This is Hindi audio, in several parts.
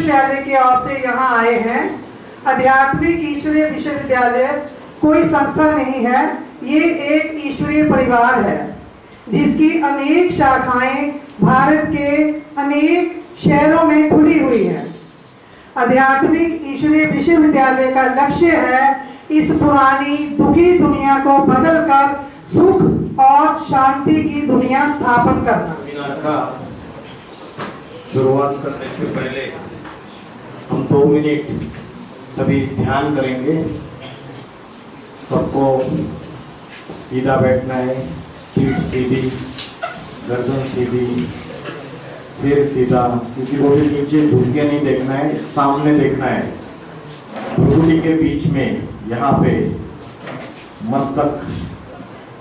विश्वविद्यालय की ओर से यहाँ आए हैं। आध्यात्मिक ईश्वरीय विश्वविद्यालय कोई संस्था नहीं है, ये एक ईश्वरीय परिवार है जिसकी अनेक शाखाएं भारत के अनेक शहरों में खुली हुई है। आध्यात्मिक ईश्वरीय विश्वविद्यालय का लक्ष्य है इस पुरानी दुखी दुनिया को बदलकर सुख और शांति की दुनिया स्थापन करना। सेमिनार का शुरुआत करने से पहले हम 2 मिनट सभी ध्यान करेंगे। सबको सीधा बैठना है, पीठ सीधी, गर्दन सीधी, सिर सीधा, किसी को भी नीचे झुक के नहीं देखना है, सामने देखना है। भ्रुकुटी के बीच में यहाँ पे मस्तक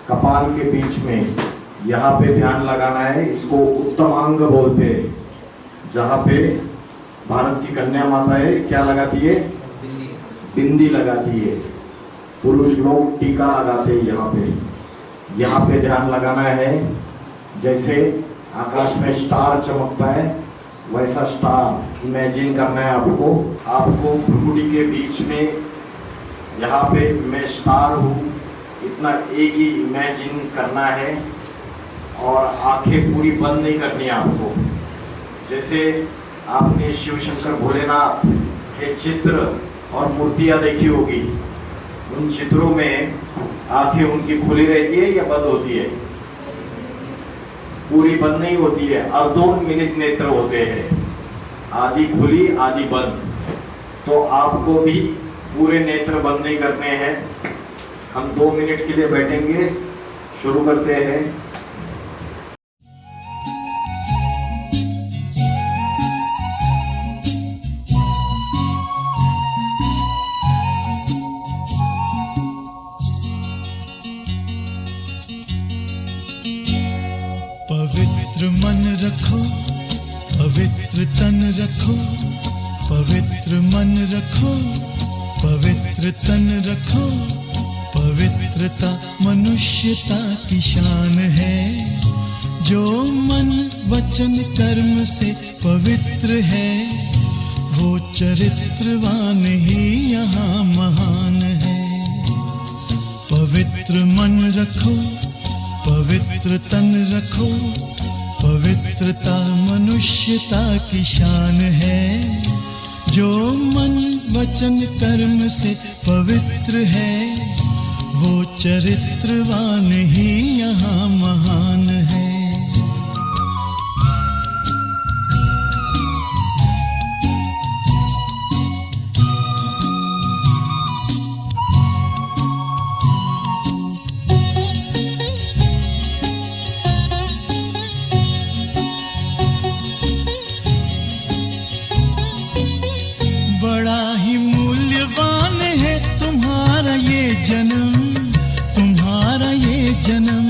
कपाल के बीच में यहाँ पे ध्यान लगाना है। इसको उत्तमांग बोलते हैं, जहाँ पे भारत की कन्या माता है क्या लगाती है? बिंदी लगाती है। पुरुष लोग टीका लगाते हैं। यहाँ पे ध्यान लगाना है। जैसे आकाश में स्टार चमकता है वैसा स्टार इमेजिन करना है आपको। भ्रुकुटी के बीच में यहाँ पे मैं स्टार हूँ इतना एक ही इमेजिन करना है और आंखें पूरी बंद नहीं करनी है आपको। जैसे आपने शिव शंकर भोलेनाथ के चित्र और मूर्तियां देखी होगी, उन चित्रों में आंखें उनकी खुली रहती है या बंद होती है? पूरी बंद नहीं होती है, अर्धोन्मीलित नेत्र होते हैं, आधी खुली आधी बंद। तो आपको भी पूरे नेत्र बंद नहीं करने हैं। हम 2 मिनट के लिए बैठेंगे, शुरू करते हैं। पवित्र मन रखो, पवित्र तन रखो, पवित्र मन रखो, पवित्र तन रखो। पवित्रता मनुष्यता की शान है। जो मन वचन कर्म से पवित्र है वो चरित्रवान ही यहाँ महान है। पवित्र मन रखो, पवित्र तन रखो, पवित्रता मनुष्यता की शान है। जो मन वचन कर्म से पवित्र है वो चरित्रवान ही यहाँ महान है। बड़ा ही मूल्यवान है तुम्हारा ये जन्म, तुम्हारा ये जन्म।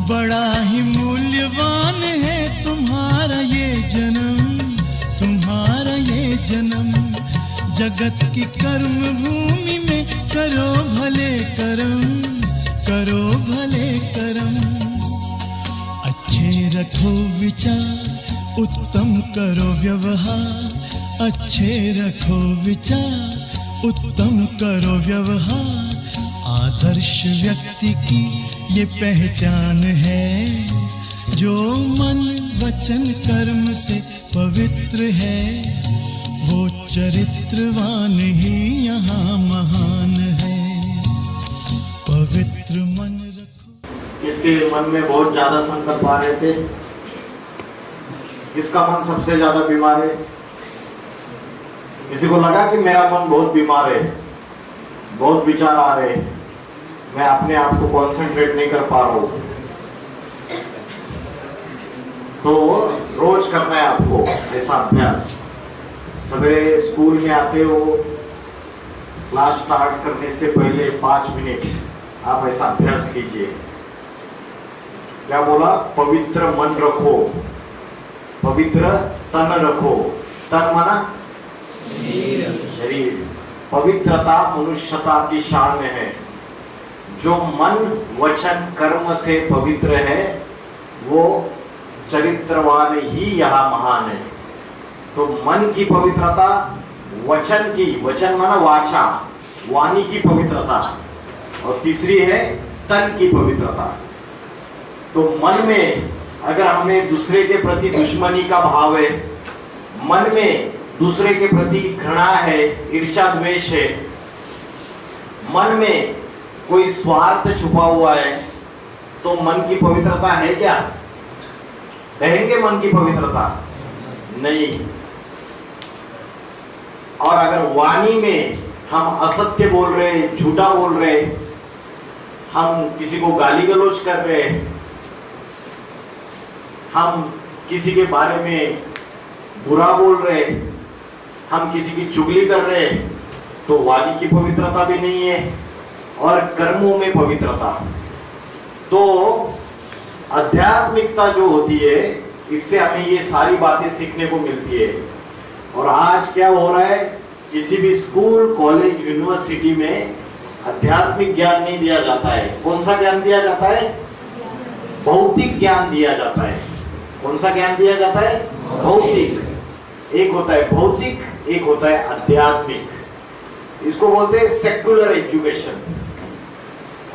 बड़ा ही मूल्यवान है तुम्हारा ये जन्म, तुम्हारा ये जन्म। जगत की कर्म भूमि में करो भले कर्म, करो भले कर्म। अच्छे रखो विचार, उत्तम करो व्यवहार। अच्छे रखो विचार, उत्तम करो व्यवहार। आदर्श व्यक्ति की ये पहचान है। जो मन वचन कर्म से पवित्र है वो चरित्रवान ही यहाँ महान है। पवित्र मन रखो। किसके मन में बहुत ज्यादा संकल्प आ रहे थे? किसका मन सबसे ज्यादा बीमार है? किसी को लगा कि मेरा मन बहुत बीमार है, बहुत विचार आ रहे हैं, मैं अपने आप को कॉन्सेंट्रेट नहीं कर पा रहा हूं? तो रोज करना है आपको ऐसा अभ्यास। सवेरे स्कूल में आते हो, क्लास स्टार्ट करने से पहले 5 मिनट आप ऐसा अभ्यास कीजिए। क्या बोला? पवित्र मन रखो, पवित्र तन रखो। तन माना शरीर। पवित्रता मनुष्यता की शान है। जो मन वचन कर्म से पवित्र है वो चरित्रवान ही यहाँ महान है। तो मन की पवित्रता, वचन की, वचन माना वाचा, वाणी की पवित्रता, और तीसरी है तन की पवित्रता। तो मन में अगर हमें दूसरे के प्रति दुश्मनी का भाव है, मन में दूसरे के प्रति घृणा है, ईर्ष्या द्वेष है, मन में कोई स्वार्थ छुपा हुआ है, तो मन की पवित्रता है क्या? कहेंगे मन की पवित्रता नहीं। और अगर वाणी में हम असत्य बोल रहे, झूठा बोल रहे, हम किसी को गाली गलौज कर रहे, हम किसी के बारे में बुरा बोल रहे, हम किसी की चुगली कर रहे, तो वाणी की पवित्रता भी नहीं है। और कर्मों में पवित्रता, तो आध्यात्मिकता जो होती है, इससे हमें ये सारी बातें सीखने को मिलती है। और आज क्या हो रहा है, किसी भी स्कूल, कॉलेज, यूनिवर्सिटी में आध्यात्मिक ज्ञान नहीं दिया जाता है। कौन सा ज्ञान दिया जाता है? भौतिक ज्ञान दिया जाता है। कौन सा ज्ञान दिया जाता है? भौतिक। एक होता है भौतिक, एक होता है आध्यात्मिक। इसको बोलते हैं सेक्युलर एजुकेशन,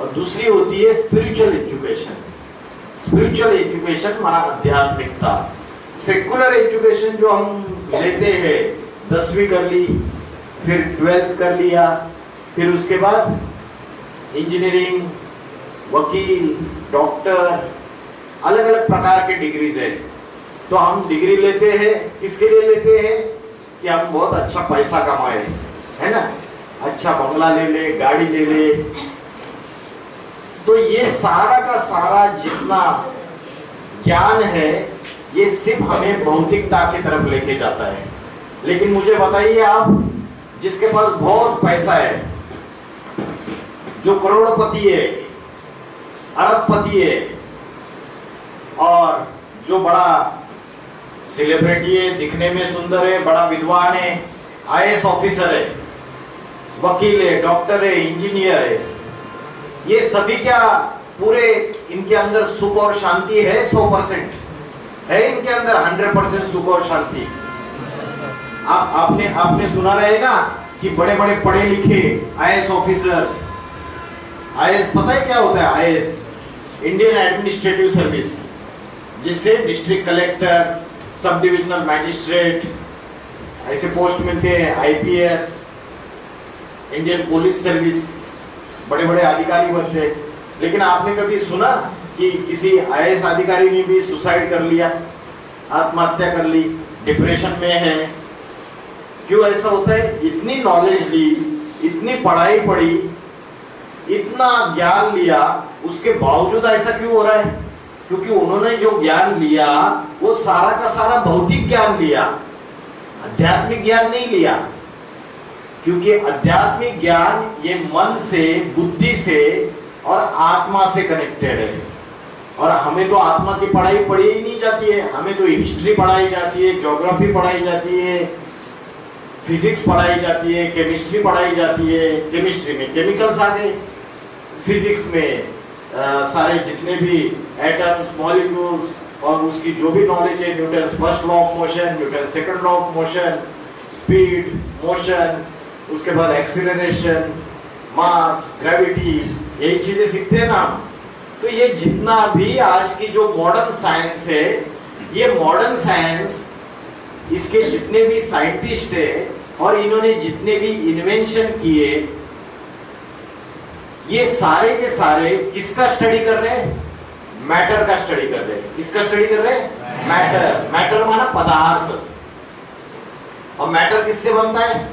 और दूसरी होती है स्पिरिचुअल एजुकेशन। स्पिरिचुअल एजुकेशन माना आध्यात्मिकता। सेक्युलर एजुकेशन जो हम लेते हैं, 10वीं कर ली, फिर 12th कर लिया, फिर उसके बाद इंजीनियरिंग, वकील, डॉक्टर, अलग अलग प्रकार के डिग्रीज है। तो हम डिग्री लेते हैं, किसके लिए लेते हैं? कि हम बहुत अच्छा पैसा कमाए, है ना, अच्छा बंगला ले ले, गाड़ी ले ले। तो ये सारा का सारा जितना ज्ञान है, ये सिर्फ हमें भौतिकता की तरफ लेके जाता है। लेकिन मुझे बताइए आप, जिसके पास बहुत पैसा है, जो करोड़पति है, अरबपति है, और जो बड़ा सेलिब्रिटी है, दिखने में सुंदर है, बड़ा विद्वान है, आईएएस ऑफिसर है, वकील है, डॉक्टर है, इंजीनियर है, ये सभी क्या पूरे इनके अंदर सुख और शांति है? 100% है इनके अंदर 100% सुख और शांति। आपने सुना रहेगा कि बड़े बड़े पढ़े लिखे आईएएस ऑफिसर्स, आईएएस पता है क्या होता है? आईएएस इंडियन एडमिनिस्ट्रेटिव सर्विस, जिससे district collector, sub divisional magistrate, ऐसे पोस्ट मिलते हैं, आईपीएस, इंडियन पुलिस सर्विस, बड़े बड़े अधिकारी बनते। लेकिन आपने कभी सुना कि किसी आईएएस अधिकारी ने भी सुसाइड कर लिया, आत्महत्या कर ली, डिप्रेशन में है? क्यों ऐसा होता है? इतनी नॉलेज ली, इतनी पढ़ाई पढ़ी, इतना ज्ञान लिया, उसके बावजूद ऐसा क्यों हो रहा है? क्योंकि उन्होंने जो ज्ञान लिया वो सारा का सारा भौतिक ज्ञान लिया, आध्यात्मिक ज्ञान नहीं लिया। क्योंकि आध्यात्मिक ज्ञान ये मन से, बुद्धि से और आत्मा से कनेक्टेड है। और हमें तो आत्मा की पढ़ाई पढ़ी ही नहीं जाती है, हमें तो हिस्ट्री पढ़ाई जाती है, ज्योग्राफी पढ़ाई जाती है, फिजिक्स पढ़ाई जाती है, केमिस्ट्री पढ़ाई जाती है। केमिस्ट्री में केमिकल्स आ गए, फिजिक्स में सारे जितने भी एटम्स, मॉलिक्यूल्स, और उसकी जो भी नॉलेज है, Newton first law of motion, Newton second law of motion, speed, motion, उसके बाद एक्सीलरेशन, मास, ग्रेविटी, यही चीजें सीखते हैं ना। तो ये जितना भी आज की जो मॉडर्न साइंस है, ये मॉडर्न साइंस, इसके जितने भी साइंटिस्ट है और इन्होंने जितने भी इन्वेंशन किए, ये सारे के सारे किसका स्टडी कर रहे हैं? मैटर का स्टडी कर रहे हैं। किसका स्टडी कर रहे हैं? मैटर। मैटर माना पदार्थ। और मैटर किससे बनता है?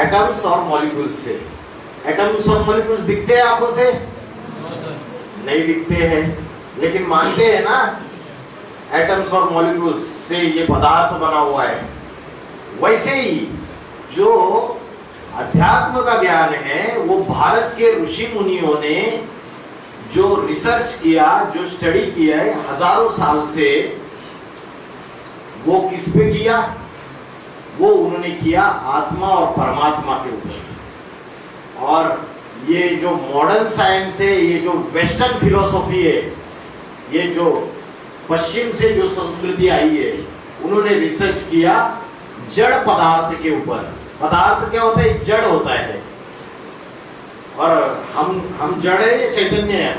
एटम्स और मॉलिक्यूल्स से। एटम्स और मॉलिक्यूल्स दिखते हैं आंखों से? नहीं दिखते हैं, लेकिन मानते हैं ना, एटम्स और मॉलिक्यूल्स से ये पदार्थ बना हुआ है। वैसे ही जो अध्यात्म का ज्ञान है, वो भारत के ऋषि मुनियों ने जो रिसर्च किया, जो स्टडी किया है हजारों साल से, वो किस पे किया? वो उन्होंने किया आत्मा और परमात्मा के ऊपर। और ये जो मॉडर्न साइंस है, ये जो वेस्टर्न फिलोसॉफी है, ये जो पश्चिम से जो संस्कृति आई है, उन्होंने रिसर्च किया जड़ पदार्थ के ऊपर। पदार्थ क्या होता है? जड़ होता है। और हम जड़ है या चैतन्य है?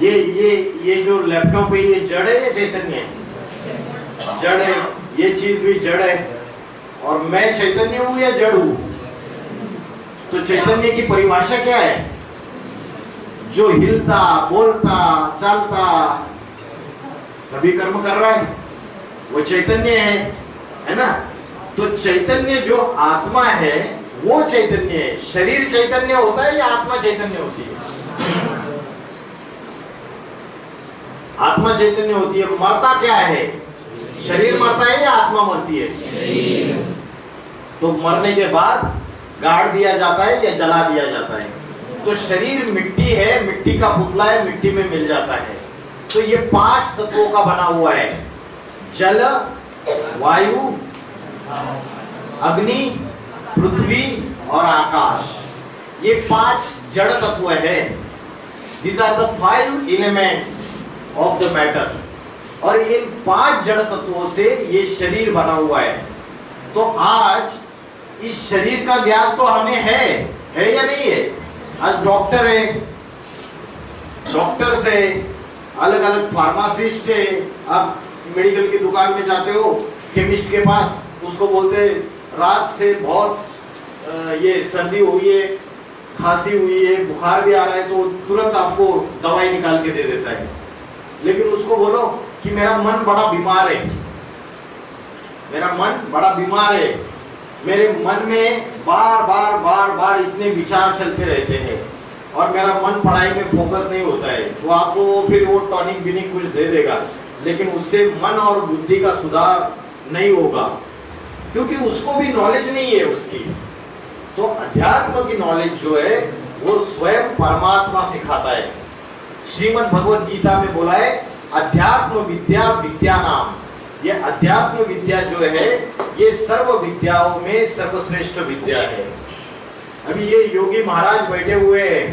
ये जो लैपटॉप है, ये जड़ है या चैतन्य है? जड़ है। ये चीज भी जड़ है। और मैं चैतन्य हूं या जड़ हूं? तो चैतन्य की परिभाषा क्या है? जो हिलता, बोलता, चलता, सभी कर्म कर रहा है, वो चैतन्य है ना? तो चैतन्य जो आत्मा है वो चैतन्य है। शरीर चैतन्य होता है या आत्मा चैतन्य होती है? आत्मा चैतन्य होती है। मरता क्या है? शरीर मरता है या आत्मा मरती है? तो मरने के बाद गाड़ दिया जाता है या जला दिया जाता है? तो शरीर मिट्टी है, मिट्टी का पुतला है, मिट्टी में मिल जाता है। तो ये 5 तत्वों का बना हुआ है। जल, वायु, अग्नि, पृथ्वी और आकाश। ये 5 जड़ तत्व है। These are the 5 elements of the matter। और इन 5 जड़ तत्वों से ये शरीर बना हुआ है। तो आज इस शरीर का ज्ञान तो हमें है या नहीं है? आज डॉक्टर है, डॉक्टर से अलग अलग फार्मासिस्ट है। आप मेडिकल की दुकान में जाते हो, केमिस्ट के पास, उसको बोलते रात से बहुत ये सर्दी हुई है, खांसी हुई है, बुखार भी आ रहा है, तो तुरंत आपको दवाई निकाल के दे देता है। लेकिन उसको बोलो कि मेरा मन बड़ा बीमार है, मेरा मन बड़ा बीमार है, मेरे मन में बार बार बार बार इतने विचार चलते रहते हैं और मेरा मन पढ़ाई में फोकस नहीं होता है, तो आपको फिर वो टॉनिक बिनिक कुछ दे देगा, लेकिन उससे मन और बुद्धि का सुधार नहीं होगा, क्योंकि उसको भी नॉलेज नहीं है उसकी। तो अध्यात्म की नॉलेज जो है वो स्वयं परमात्मा सिखाता है। श्रीमद् भगवद गीता में बोला है अध्यात्म विद्या विद्या नाम। ये अध्यात्म विद्या जो है ये सर्व विद्याओं में सर्वश्रेष्ठ विद्या है। अभी ये योगी महाराज बैठे हुए हैं,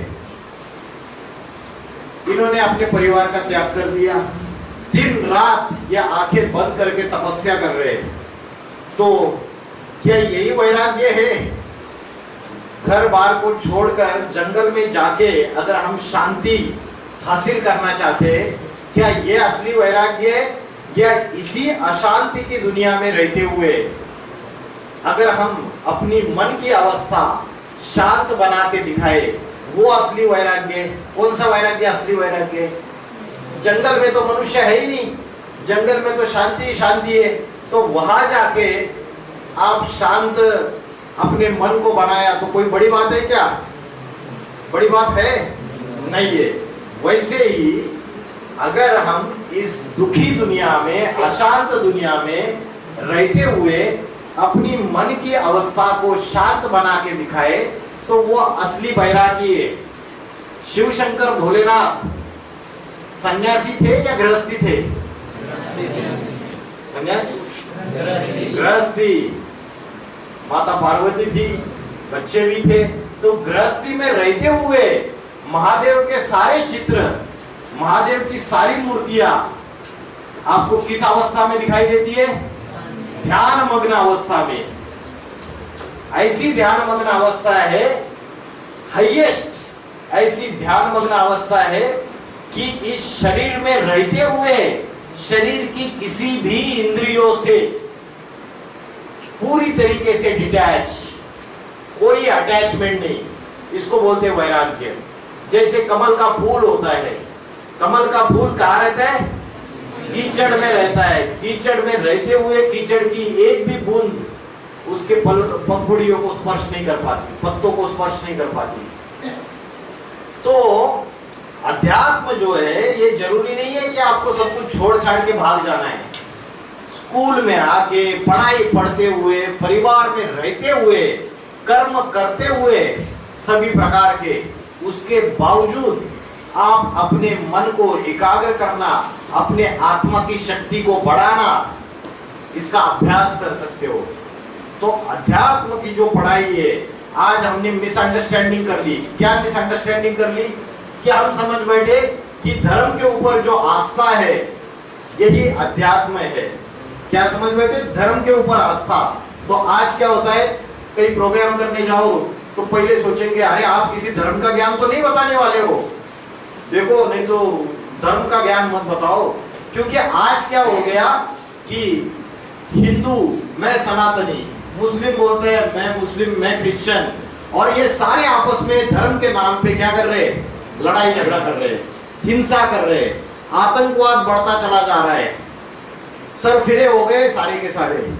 इन्होंने अपने परिवार का त्याग कर दिया, दिन रात ये आंखें बंद करके तपस्या कर रहे हैं। तो क्या यही वैराग्य है? घर बार को छोड़कर जंगल में जाके अगर हम शांति हासिल करना चाहते हैं, क्या ये असली वैराग्य है? या इसी अशांति की दुनिया में रहते हुए अगर हम अपनी मन की अवस्था शांत बना के दिखाए, वो असली वैराग्य? कौन सा वैराग्य असली वैराग्य? जंगल में तो मनुष्य है ही नहीं, जंगल में तो शांति ही शांति है, तो वहां जाके आप शांत अपने मन को बनाया तो कोई बड़ी बात है क्या? बड़ी बात है नहीं है। वैसे ही अगर हम इस दुखी दुनिया में, अशांत दुनिया में रहते हुए अपनी मन की अवस्था को शांत बना के दिखाए तो वो असली वैरागी है। शिव शंकर भोलेनाथ सन्यासी थे या गृहस्थी थे? सन्यासी, गृहस्थी। माता पार्वती थी, बच्चे भी थे, तो गृहस्थी में रहते हुए महादेव के सारे चित्र, महादेव की सारी मूर्तियां आपको किस अवस्था में दिखाई देती है? ध्यान मग्न अवस्था में। ऐसी ध्यान मग्न अवस्था है, हाईएस्ट ऐसी ध्यान मग्न अवस्था है कि इस शरीर में रहते हुए शरीर की किसी भी इंद्रियों से पूरी तरीके से डिटैच, कोई अटैचमेंट नहीं, इसको बोलते हैं वैराग्य। जैसे कमल का फूल होता है, कमल का फूल कहाँ रहता है? कीचड़ में रहता है। कीचड़ में रहते हुए कीचड़ की एक भी बूंद उसके पंखुड़ियों को स्पर्श नहीं कर पाती, पत्तों को स्पर्श नहीं कर पाती। तो अध्यात्म जो है ये जरूरी नहीं है कि आपको सब कुछ छोड़ छाड़ के भाग जाना है। स्कूल में आके पढ़ाई पढ़ते हुए, परिवार में रहते हुए, कर्म करते हुए सभी प्रकार के, उसके बावजूद आप अपने मन को एकाग्र करना, अपने आत्मा की शक्ति को बढ़ाना, इसका अभ्यास कर सकते हो। तो अध्यात्म की जो पढ़ाई है, आज हमने मिसअंडरस्टैंडिंग कर ली। क्या मिसअंडरस्टैंडिंग कर ली? कि हम समझ बैठे कि धर्म के ऊपर जो आस्था है यही अध्यात्म है। क्या समझ बैठे? धर्म के ऊपर आस्था। तो आज क्या होता है, कई प्रोग्राम करने जाओ तो पहले सोचेंगे अरे आप किसी धर्म का ज्ञान तो नहीं बताने वाले हो, देखो नहीं तो धर्म का ज्ञान मत बताओ। क्योंकि आज क्या हो गया कि हिंदू मैं सनातनी, मुस्लिम बोलते हैं मैं मुस्लिम मैं क्रिश्चियन, और ये सारे आपस में धर्म के नाम पे क्या कर रहे हैं, लड़ाई झगड़ा कर रहे हैं, हिंसा कर रहे हैं, आतंकवाद बढ़ता चला जा रहा है, सर फिरे हो गए सारे के सारे।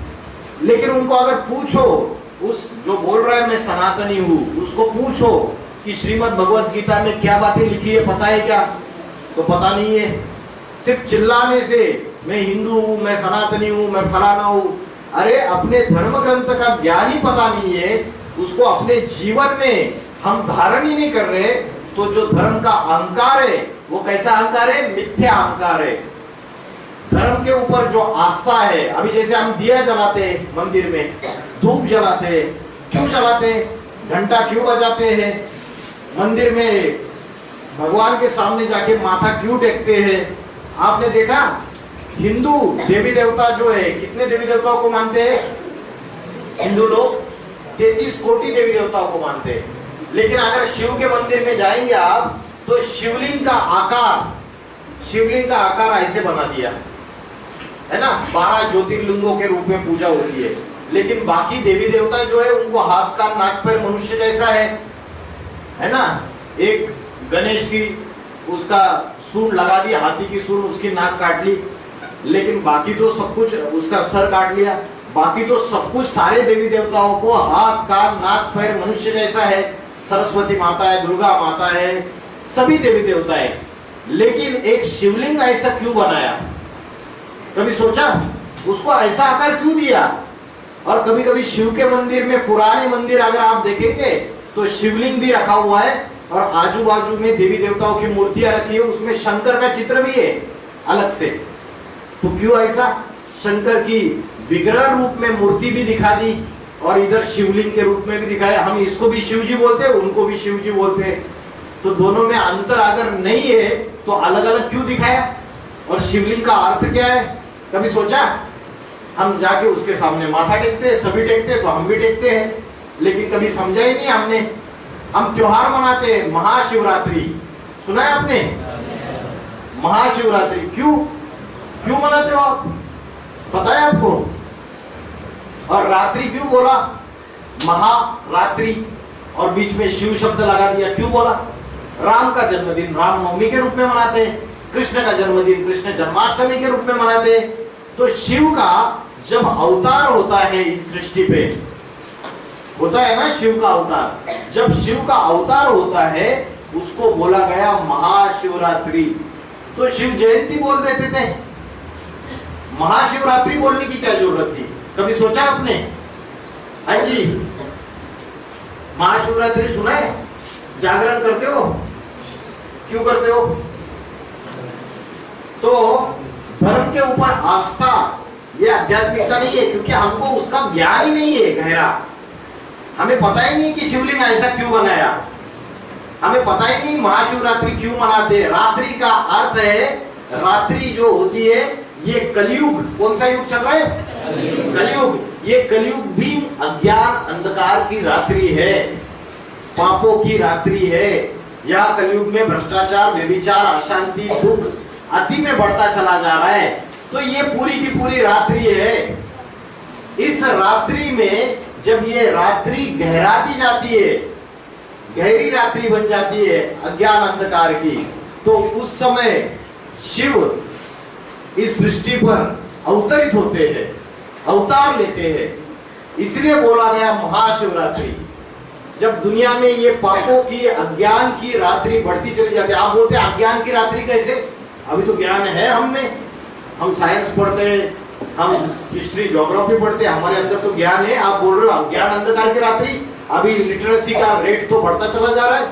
लेकिन उनको अगर पूछो, उस जो बोल रहा है मैं सनातनी हूं, उसको पूछो कि श्रीमद् भगवत गीता में क्या बातें लिखी है पता है क्या? तो पता नहीं है। सिर्फ चिल्लाने से मैं हिंदू हूं, मैं सनातनी हूं, मैं फलाना हूं, अरे अपने धर्म ग्रंथ का ज्ञान ही पता नहीं है, उसको अपने जीवन में हम धारण ही नहीं कर रहे, तो जो धर्म का अहंकार है वो कैसा अहंकार है? मिथ्या अहंकार है। धर्म के ऊपर जो आस्था है, अभी जैसे हम दिया जलाते हैं मंदिर में, धूप जलाते हैं, क्यों जलाते हैं? घंटा क्यों बजाते हैं? मंदिर में भगवान के सामने जाके माथा क्यों टेकते हैं? आपने देखा हिंदू देवी देवता जो है, कितने देवी देवताओं को मानते हैं हिंदू लोग? 33 कोटि देवी देवताओं को मानते हैं। लेकिन अगर शिव के मंदिर में जाएंगे आप तो शिवलिंग का आकार ऐसे बना दिया है ना, 12 ज्योतिर्लिंगों के रूप में पूजा होती है। लेकिन बाकी देवी देवता जो है उनको हाथ का नाक पैर मनुष्य जैसा है ना। एक गणेश की उसका सूंड लगा दी, हाथी की सूंड, उसकी नाक काट ली, लेकिन बाकी तो सब कुछ, उसका सर काट लिया, बाकी तो सब कुछ सारे देवी देवताओं को हाथ कान नाक पैर मनुष्य जैसा है। सरस्वती माता है, दुर्गा माता है, सभी देवी देवता है। लेकिन एक शिवलिंग ऐसा क्यों बनाया? कभी सोचा उसको ऐसा आकार क्यों दिया? और कभी कभी शिव के मंदिर में, पुराने मंदिर अगर आप देखेंगे तो शिवलिंग भी रखा हुआ है और आजू बाजू में देवी देवताओं की मूर्तियां रखी है, उसमें शंकर का चित्र भी है अलग से। तो क्यों ऐसा? शंकर की विग्रह रूप में मूर्ति भी दिखा दी और इधर शिवलिंग के रूप में भी दिखाया। हम इसको भी शिव जी बोलते हैं, उनको भी शिव जी बोलते हैं, तो दोनों में अंतर अगर नहीं है तो अलग अलग क्यों दिखाया? और शिवलिंग का अर्थ क्या है? कभी सोचा? हम जाके उसके सामने माथा टेकते हैं, सभी टेकते हैं तो हम भी टेकते हैं, लेकिन कभी समझा ही नहीं हमने। हम त्योहार मनाते हैं, महाशिवरात्रि सुना है आपने? महाशिवरात्रि क्यों मनाते हो आप? पता है आपको? और रात्रि क्यों बोला? महारात्रि, और बीच में शिव शब्द लगा दिया, क्यों बोला? राम का जन्मदिन रामनवमी के रूप में मनाते हैं, कृष्ण का जन्मदिन कृष्ण जन्माष्टमी के रूप में मनाते हैं। तो शिव का जब अवतार होता है इस सृष्टि पे, होता है ना शिव का अवतार, जब शिव का अवतार होता है उसको बोला गया महाशिवरात्रि। तो शिव जयंती बोल देते थे, महाशिवरात्रि बोलने की क्या जरूरत थी? कभी सोचा आपने? हाँ जी, महाशिवरात्रि सुना है? जागरण करते हो? क्यों करते हो? तो धर्म के ऊपर आस्था, ये आध्यात्मिकता नहीं है, क्योंकि हमको उसका ज्ञान ही नहीं है गहरा। हमें पता ही नहीं कि शिवलिंग ऐसा क्यों बनाया, हमें पता ही नहीं महाशिवरात्रि क्यों मनाते हैं। रात्रि का अर्थ है, रात्रि जो होती है ये कलयुग, कौन सा युग चल रहा है? कलयुग। ये कलयुग भी अज्ञान अंधकार की रात्रि है, पापों की रात्रि है। यह कलयुग में भ्रष्टाचार, व्यभिचार, अशांति, दुख अति में बढ़ता चला जा रहा है। तो ये पूरी की पूरी रात्रि है। इस रात्रि में जब ये रात्रि गहराती जाती है, गहरी रात्रि बन जाती है अज्ञान अंधकार की, तो उस समय शिव इस सृष्टि पर अवतरित होते हैं, अवतार लेते हैं। इसलिए बोला गया महाशिवरात्रि। जब दुनिया में ये पापों की, अज्ञान की रात्रि बढ़ती चली जाती है, आप बोलते हैं अज्ञान की रात्रि कैसे? अभी तो ज्ञान है हम में, हम साइंस पढ़ते हैं, हम हिस्ट्री ज्योग्राफी पढ़ते हैं, हमारे अंदर तो ज्ञान है। आप बोल रहे हो अज्ञान अंधकार की रात्रि? अभी लिटरेसी का रेट तो बढ़ता चला जा रहा है,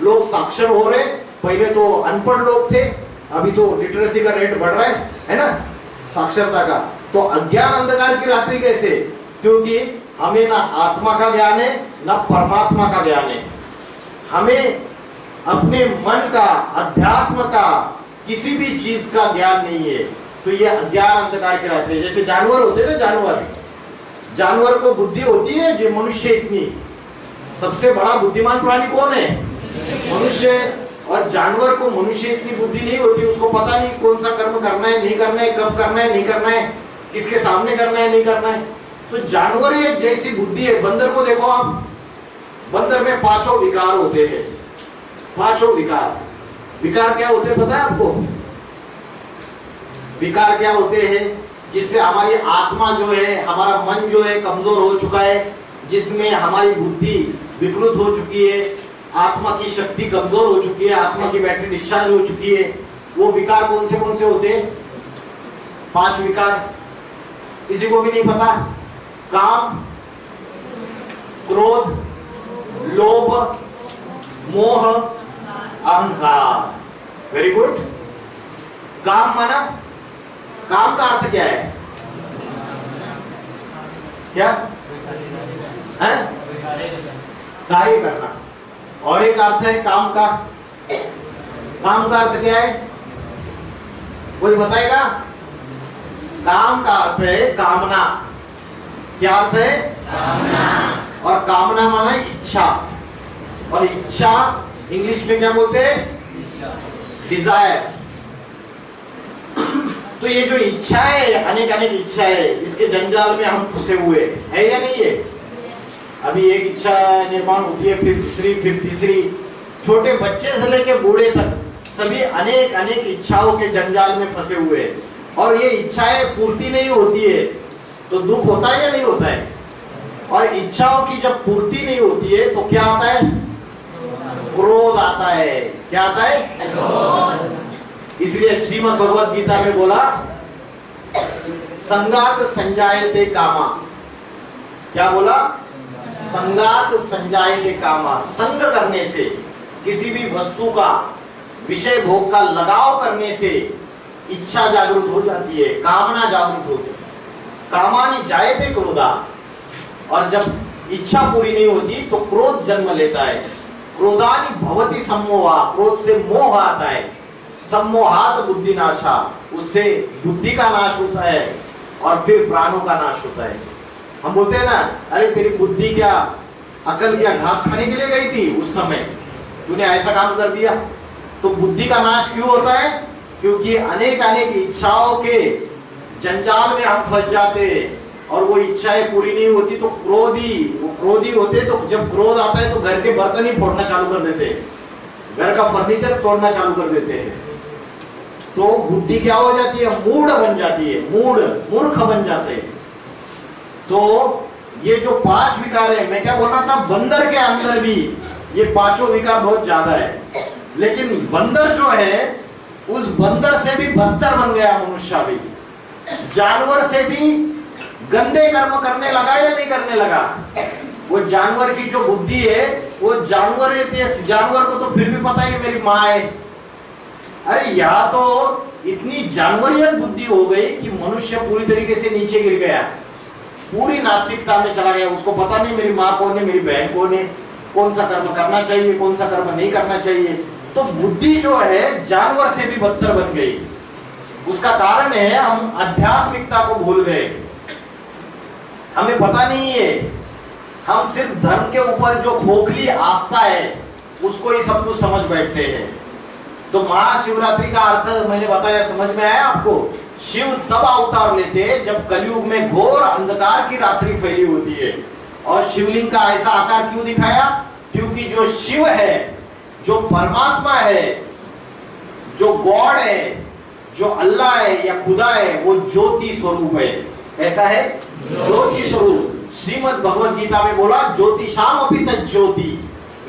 लोग साक्षर हो रहे। पहले तो अनपढ़ लोग थे, अभी तो लिटरेसी का रेट बढ़ रहा है ना, साक्षरता का। तो अज्ञान अंधकार की रात्रि कैसे? क्योंकि हमें ना आत्मा का ज्ञान है ना परमात्मा का ज्ञान है। हमें अपने मन का, अध्यात्म का, किसी भी चीज का ज्ञान नहीं है, तो ये अज्ञान अंधकार के रहते हैं। जैसे जानवर होते हैं ना, जानवर को बुद्धि होती है, जो मनुष्य इतनी, सबसे बड़ा बुद्धिमान प्राणी कौन है? मनुष्य। और जानवर को मनुष्य इतनी बुद्धि नहीं होती, उसको पता नहीं कौन सा कर्म करना है, नहीं करना है, कब करना है, नहीं करना है, किसके सामने करना है, नहीं करना है। तो जानवर ये जैसी बुद्धि है। बंदर को देखो आप, बंदर में 5 विकार होते हैं। 5 विकार। विकार क्या होते हैं पता है आपको? विकार क्या होते हैं? जिससे हमारी आत्मा जो है, हमारा मन जो है कमजोर हो चुका है, जिसमें हमारी बुद्धि विकृत हो चुकी है, आत्मा की शक्ति कमजोर हो चुकी है, आत्मा की बैटरी डिस्चार्ज हो चुकी है। वो विकार कौन से होते हैं? 5 विकार। किसी को भी नहीं पता? काम, क्रोध, लोभ, मोह, अहंकार। Very good. काम माना, काम का अर्थ क्या है? क्या है? कार्य करना। और एक अर्थ है काम का। काम का अर्थ क्या है? कोई बताएगा? काम का अर्थ है कामना। क्या अर्थ है? कामना। और कामना माना इच्छा। और इच्छा इंग्लिश में क्या बोलते हैं? डिजायर। तो ये जो इच्छा है, अनेक अनेक इच्छा है, इसके जंजाल में हम फंसे हुए है या नहीं है? अभी एक इच्छा निर्माण होती है, फिर दूसरी, फिर तीसरी। छोटे बच्चे से लेके बूढ़े तक सभी अनेक अनेक इच्छाओं के जंजाल में फंसे हुए हैं। और ये इच्छाएं पूर्ति नहीं होती है तो दुख होता है या नहीं होता है? और इच्छाओं की जब पूर्ति नहीं होती है तो क्या आता है? क्रोध आता है। क्या आता है? क्रोध। इसलिए श्रीमद् भगवद गीता में बोला, संगात संजायते कामा। क्या बोला? संगात संजायते कामा। संग करने से, किसी भी वस्तु का, विषय भोग का लगाव करने से इच्छा जागृत हो जाती है, कामना जागृत होती है। कामानि जायते क्रोधा। और जब इच्छा पूरी नहीं होती तो क्रोध जन्म लेता है। क्रोधानि भवति सम्मोहा। क्रोध से मोह आता है। सम्मोहात बुद्धि नाशा। उससे बुद्धि का नाश होता है और फिर प्राणों का नाश होता है। हम बोलते हैं ना, अरे तेरी बुद्धि क्या, अकल क्या घास खाने के लिए गई थी उस समय, तूने ऐसा काम कर दिया। तो बुद्धि का नाश क्यों होता है? क्योंकि अनेक अनेक इच्छाओं के जंजाल में हम फंस जाते हैं और वो इच्छाएं पूरी नहीं होती तो क्रोधी होते। तो जब क्रोध आता है तो घर के बर्तन ही फोड़ना चालू कर देते हैं, घर का फर्नीचर तोड़ना चालू कर देते हैं। तो बुद्धि क्या हो जाती है? मूढ़ बन जाती है, मूर्ख बन जाते हैं। तो ये जो 5 विकार है, मैं क्या बोल रहा था, बंदर के अंदर भी ये 5 विकार बहुत ज्यादा है। लेकिन बंदर जो है, उस बंदर से भी बदतर बन गया मनुष्य भी। जानवर से भी गंदे कर्म करने लगा या नहीं करने लगा? वो जानवर की जो बुद्धि है, वो जानवर को तो फिर भी पता है कि मेरी माँ है। अरे यहाँ तो इतनी जानवरियत बुद्धि हो गई कि मनुष्य पूरी तरीके से नीचे गिर गया, पूरी नास्तिकता में चला गया। उसको पता नहीं मेरी माँ कौन है, मेरी बहन कौन है, कौन सा कर्म करना चाहिए, कौन सा कर्म नहीं करना चाहिए। तो बुद्धि जो है जानवर से भी बदतर बन गई। उसका कारण है हम आध्यात्मिकता को भूल गए। हमें पता नहीं है, हम सिर्फ धर्म के ऊपर जो खोखली आस्था है उसको ही सब कुछ समझ बैठते हैं। तो महाशिवरात्रि का अर्थ मैंने बताया, समझ में आया आपको? शिव तब अवतार लेते हैं जब कलयुग में घोर अंधकार की रात्रि फैली होती है। और शिवलिंग का ऐसा आकार क्यों दिखाया? क्योंकि जो शिव है, जो परमात्मा है, जो गॉड है, जो अल्लाह है या खुदा है, वो ज्योति स्वरूप है। ऐसा है, ज्योति स्वरूप। श्रीमद् भगवद गीता में बोला, ज्योतिषाम अपि तज्ज्योति।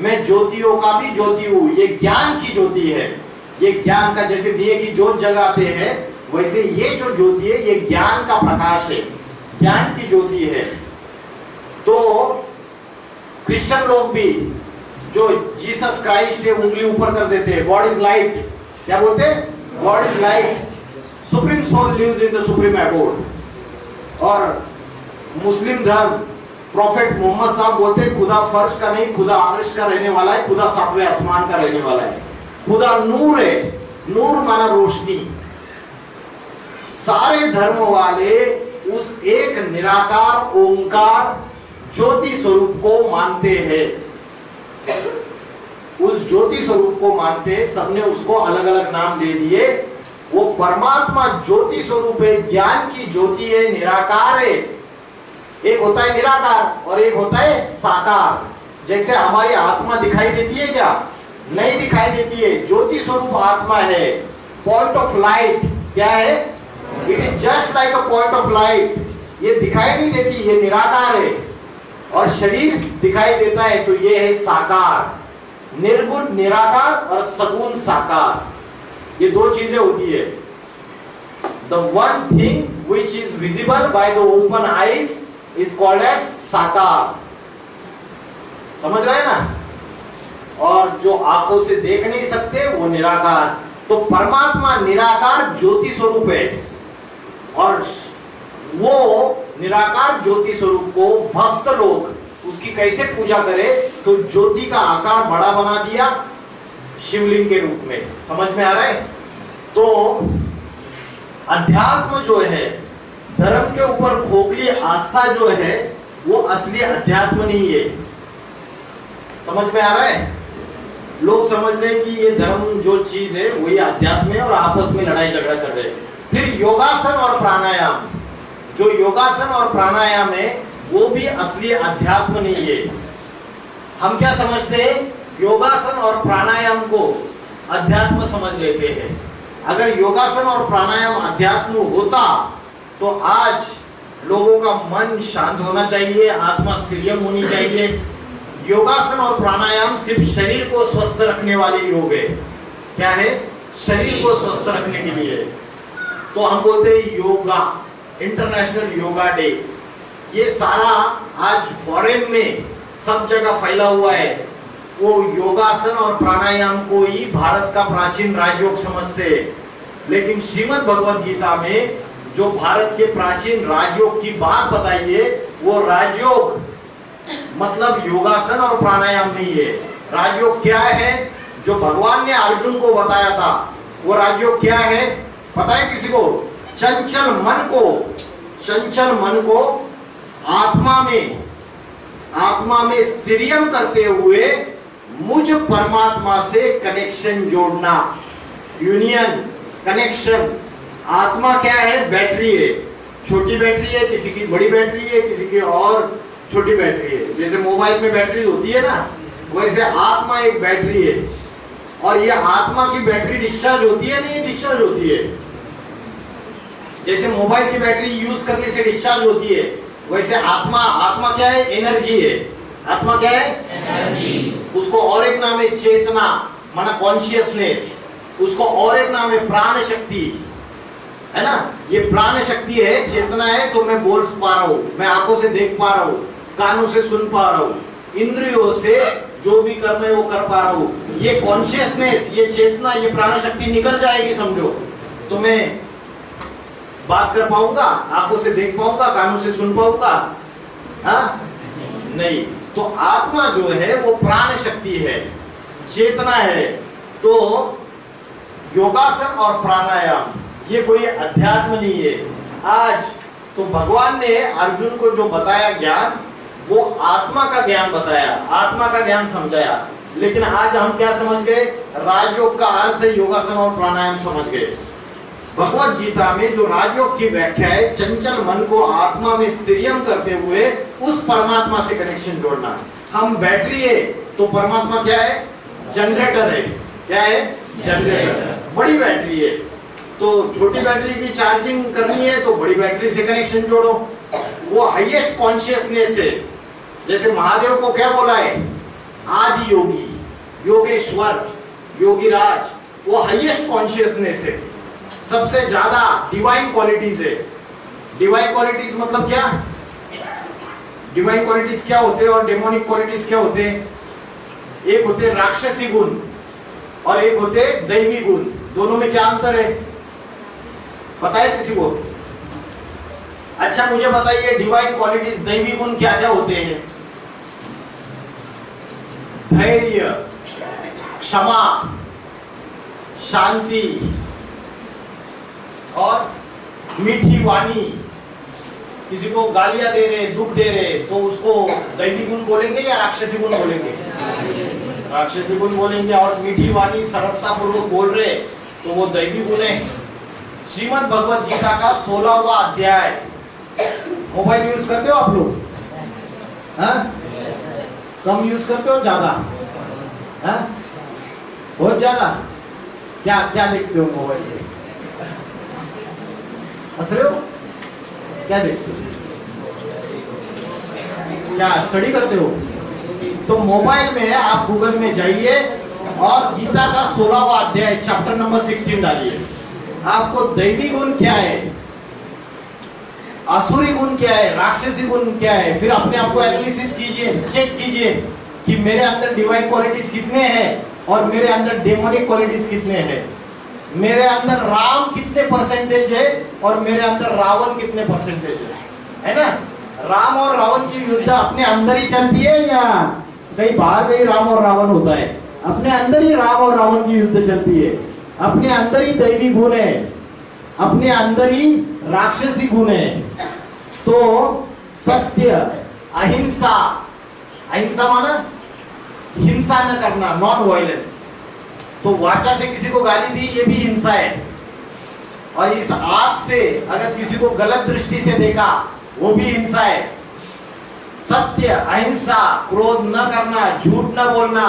मैं ज्योतियों का भी ज्योति हूं। ये ज्ञान की ज्योति है। ये ज्ञान का, जैसे दिए की ज्योत जगाते हैं, वैसे ये जो ज्योति है ये ज्ञान का प्रकाश है, ज्ञान की ज्योति है। तो क्रिश्चियन लोग भी जो जीसस क्राइस्ट है उंगली ऊपर कर देते हैं, गॉड इज लाइट। क्या बोलते हैं? God is light, supreme soul lives in the supreme abode. और मुस्लिम धर्म प्रॉफेट मोहम्मद साहब बोलते खुदा फर्श का नहीं, खुदा अर्श का रहने वाला है, खुदा सातवें आसमान का रहने वाला है, खुदा नूर है। नूर माना रोशनी। सारे धर्म वाले उस एक निराकार ओंकार ज्योति स्वरूप को मानते हैं। उस ज्योति स्वरूप को मानते हैं, सबने उसको अलग अलग नाम दे दिए। वो परमात्मा ज्योति स्वरूप है, ज्ञान की ज्योति है, निराकार है। एक होता है निराकार और एक होता है साकार। जैसे हमारी आत्मा दिखाई देती है क्या? नहीं दिखाई देती है। ज्योति स्वरूप आत्मा है, पॉइंट ऑफ लाइट। क्या है? It is just like a point of light. ये दिखाई नहीं देती, ये निराकार है। और शरीर दिखाई देता है, तो ये है साकार। निर्गुण निराकार और सगुण साकार, ये दो चीजें होती है। The one thing which is visible by the open eyes is called as साकार। समझ रहे हैं ना? और जो आंखों से देख नहीं सकते वो निराकार। तो परमात्मा निराकार ज्योति स्वरूप है, और वो निराकार ज्योति स्वरूप को भक्त लोग उसकी कैसे पूजा करे? तो ज्योति का आकार बड़ा बना दिया शिवलिंग के रूप में। समझ में आ रहा है? तो अध्यात्म जो है, धर्म के ऊपर खोखली आस्था जो है, वो असली अध्यात्म नहीं है। समझ में आ रहा है? लोग समझ रहे हैं कि ये धर्म जो चीज है वही अध्यात्म है, और आपस में लड़ाई झगड़ा कर रहे हैं। फिर योगासन और प्राणायाम, जो योगासन और प्राणायाम है वो भी असली अध्यात्म नहीं है। हम क्या समझते हैं? योगासन और प्राणायाम को अध्यात्म समझ लेते हैं। अगर योगासन और प्राणायाम अध्यात्म होता तो आज लोगों का मन शांत होना चाहिए, आत्मा स्थिरियम होनी चाहिए। योगासन और प्राणायाम सिर्फ शरीर को स्वस्थ रखने वाले योग है। क्या है? शरीर को स्वस्थ रखने के लिए। तो हम बोलते हैं योगा, इंटरनेशनल योगा डे। ये सारा आज फॉरेन में सब जगह फैला हुआ है। वो योगासन और प्राणायाम को ही भारत का प्राचीन राजयोग समझते हैं। लेकिन श्रीमद् भगवद गीता में जो भारत के प्राचीन राजयोग की बात बताई है, वो राजयोग मतलब योगासन और प्राणायाम नहीं है। राजयोग क्या है? जो भगवान ने अर्जुन को बताया था, वो राजयोग क्या है पता है किसी को? चंचल मन को आत्मा में स्थिरियम करते हुए मुझ परमात्मा से कनेक्शन जोड़ना। Union, connection. आत्मा क्या है? बैटरी है। छोटी बैटरी है, किसी की बड़ी बैटरी है, किसी की और छोटी बैटरी है। जैसे मोबाइल में बैटरी होती है ना, वैसे आत्मा एक बैटरी है। और ये आत्मा की बैटरी डिस्चार्ज होती है, नहीं डिस्चार्ज होती है। जैसे मोबाइल की बैटरी यूज करने से डिस्चार्ज होती है, वैसे आत्मा क्या है? एनर्जी है। आत्मा क्या है? एनर्जी। उसको और एक नाम है चेतना, माना कॉन्शियसनेस। उसको और एक नाम है प्राण शक्ति, है ना? ये प्राण शक्ति है, चेतना है। तो मैं बोल पा रहा हूं, मैं आंखों से देख पा रहा हूं, कानों से सुन पा रहा हूं, इंद्रियों से जो भी करना है वो कर पा रहा हूं। ये कॉन्शियसनेस, ये चेतना, ये प्राण शक्ति निकल जाएगी समझो, तो मैं बात कर पाऊंगा, आंखों से देख पाऊंगा, कानों से सुन पाऊंगा? हाँ? नहीं। तो आत्मा जो है वो प्राण शक्ति है, चेतना है। तो योगासन और प्राणायाम ये कोई अध्यात्म नहीं है। आज तो भगवान ने अर्जुन को जो बताया ज्ञान, वो आत्मा का ज्ञान बताया, आत्मा का ज्ञान समझाया। लेकिन आज हम क्या समझ गए? राजयोग का अर्थ योगासन और प्राणायाम समझ गए। भगवद गीता में जो राजयोग की व्याख्या है, चंचल मन को आत्मा में स्थिरियम करते हुए उस परमात्मा से कनेक्शन जोड़ना। हम बैटरी है तो परमात्मा क्या है? जनरेटर है। क्या है? जनरेटर। बड़ी बैटरी है तो छोटी बैटरी की चार्जिंग करनी है तो बड़ी बैटरी से कनेक्शन जोड़ो। वो हाईएस्ट कॉन्शियसनेस है। जैसे महादेव को क्या बोला है? आदि योगी, योगेश्वर, योगीराज। वो हाईएस्ट कॉन्शियसनेस है, सबसे ज्यादा डिवाइन क्वालिटीज है। डिवाइन क्वालिटीज मतलब क्या? डिवाइन क्वालिटीज क्या होते हैं और डेमोनिक क्वालिटीज क्या होते हैं? एक होते राक्षसी गुण और एक होते दैवी गुण। दोनों में क्या अंतर है पता है किसी को? अच्छा मुझे बताइए डिवाइन क्वालिटीज, दैवी गुण क्या क्या होते हैं? धैर्य, क्षमा, शांति और मीठी वाणी। किसी को गालियां दे रहे, दुख दे रहे, तो उसको दैवी गुण बोलेंगे या राक्षसी गुण बोलेंगे? राक्षसी गुण बोलेंगे। और मीठी वाणी, सरलता पूर्वक बोल रहे, तो वो दैवी गुण है। श्रीमद् भगवत गीता का 16वां अध्याय। मोबाइल यूज करते हो आप लोग? कम यूज करते हो ज्यादा? बहुत ज्यादा? क्या क्या देखते हो मोबाइल पे? हंस रहे हो? क्या देखते हो? क्या स्टडी करते हो? तो मोबाइल में आप गूगल में जाइए और गीता का 16वां अध्याय चैप्टर नंबर 16 डालिए। आपको दैवी गुण क्या है, आसुरी गुण क्या है, राक्षसी गुण क्या है, फिर अपने आप को एनालिसिस कीजिए, चेक कीजिए कि मेरे अंदर डिवाइन क्वालिटीज कितने हैं और मेरे अंदर डेमोनिक क्वालिटीज कितने हैं। मेरे अंदर राम कितने परसेंटेज है और मेरे अंदर रावण कितने परसेंटेज है ना? राम और रावण की युद्ध अपने अंदर ही चलती है या कहीं बाहर कहीं राम और रावण होता है? अपने अंदर ही राम और रावण की युद्ध चलती है। अपने अंदर ही दैवी गुण है, अपने अंदर ही राक्षसी गुण है। तो सत्य, अहिंसा, अहिंसा माना हिंसा न करना, नॉन वायलेंस। तो वाचा से किसी को गाली दी, ये भी हिंसा है। और इस आंख से अगर किसी को गलत दृष्टि से देखा, वो भी हिंसा है। सत्य, अहिंसा, क्रोध न करना, झूठ न बोलना,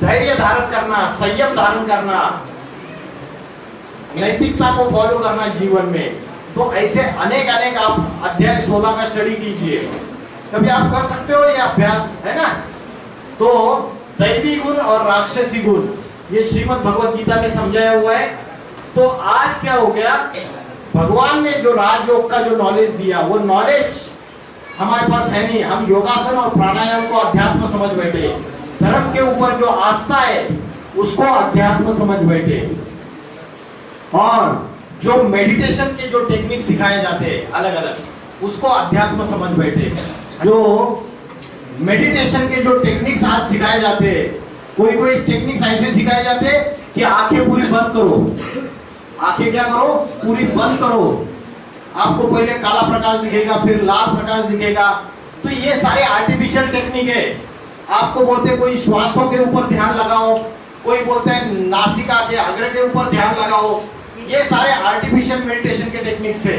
धैर्य धारण करना, संयम धारण करना, नैतिकता को फॉलो करना जीवन में। तो ऐसे अनेक अनेक आप अध्याय 16 का स्टडी कीजिए, कभी आप कर सकते हो ये अभ्यास, है ना? तो दैवी गुण और राक्षसी गुण ये श्रीमद् भगवत गीता में समझाया हुआ है। तो आज क्या हो गया, भगवान ने जो राजयोग का जो नॉलेज दिया, वो नॉलेज हमारे पास है नहीं। हम योगासन और प्राणायाम को अध्यात्म समझ बैठे, धर्म के ऊपर जो आस्था है उसको अध्यात्म समझ बैठे, और जो मेडिटेशन के जो टेक्निक सिखाए जाते हैं अलग अलग, उसको अध्यात्म समझ बैठे। जो मेडिटेशन के जो टेक्निक्स आज सिखाए जाते हैं, कोई कोई टेक्निक्स ऐसे सिखाए जाते हैं कि आंखें पूरी बंद करो। आंखें क्या करो? पूरी बंद करो। आपको पहले काला प्रकाश दिखेगा, फिर लाल प्रकाश दिखेगा। तो ये सारे आर्टिफिशियल टेक्निक है। आपको बोलते हैं कोई श्वासों के ऊपर ध्यान लगाओ, कोई बोलते हैं नासिका के अग्र के ऊपर ध्यान लगाओ। ये सारे आर्टिफिशियल मेडिटेशन के टेक्निक्स है।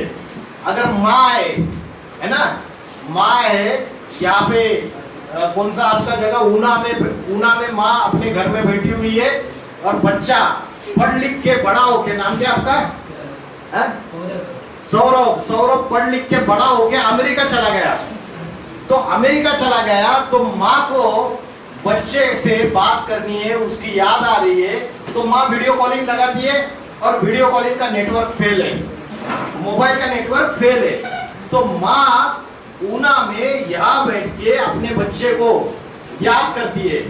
अगर माँ है ना, माँ है यहाँ पे कौन सा आपका जगह, ऊना में माँ अपने घर में बैठी हुई है और बच्चा पढ़ लिख के बड़ा होके, नाम क्या आपका? सौरभ पढ़ लिख के बड़ा होके अमेरिका चला गया। तो अमेरिका चला गया तो माँ को बच्चे से बात करनी है, उसकी याद आ रही है, तो माँ वीडियो कॉलिंग लगाती है और वीडियो कॉलिंग का नेटवर्क फेल है, मोबाइल का नेटवर्क फेल है। तो माँ ऊना में यहाँ बैठ के अपने बच्चे को याद करती है,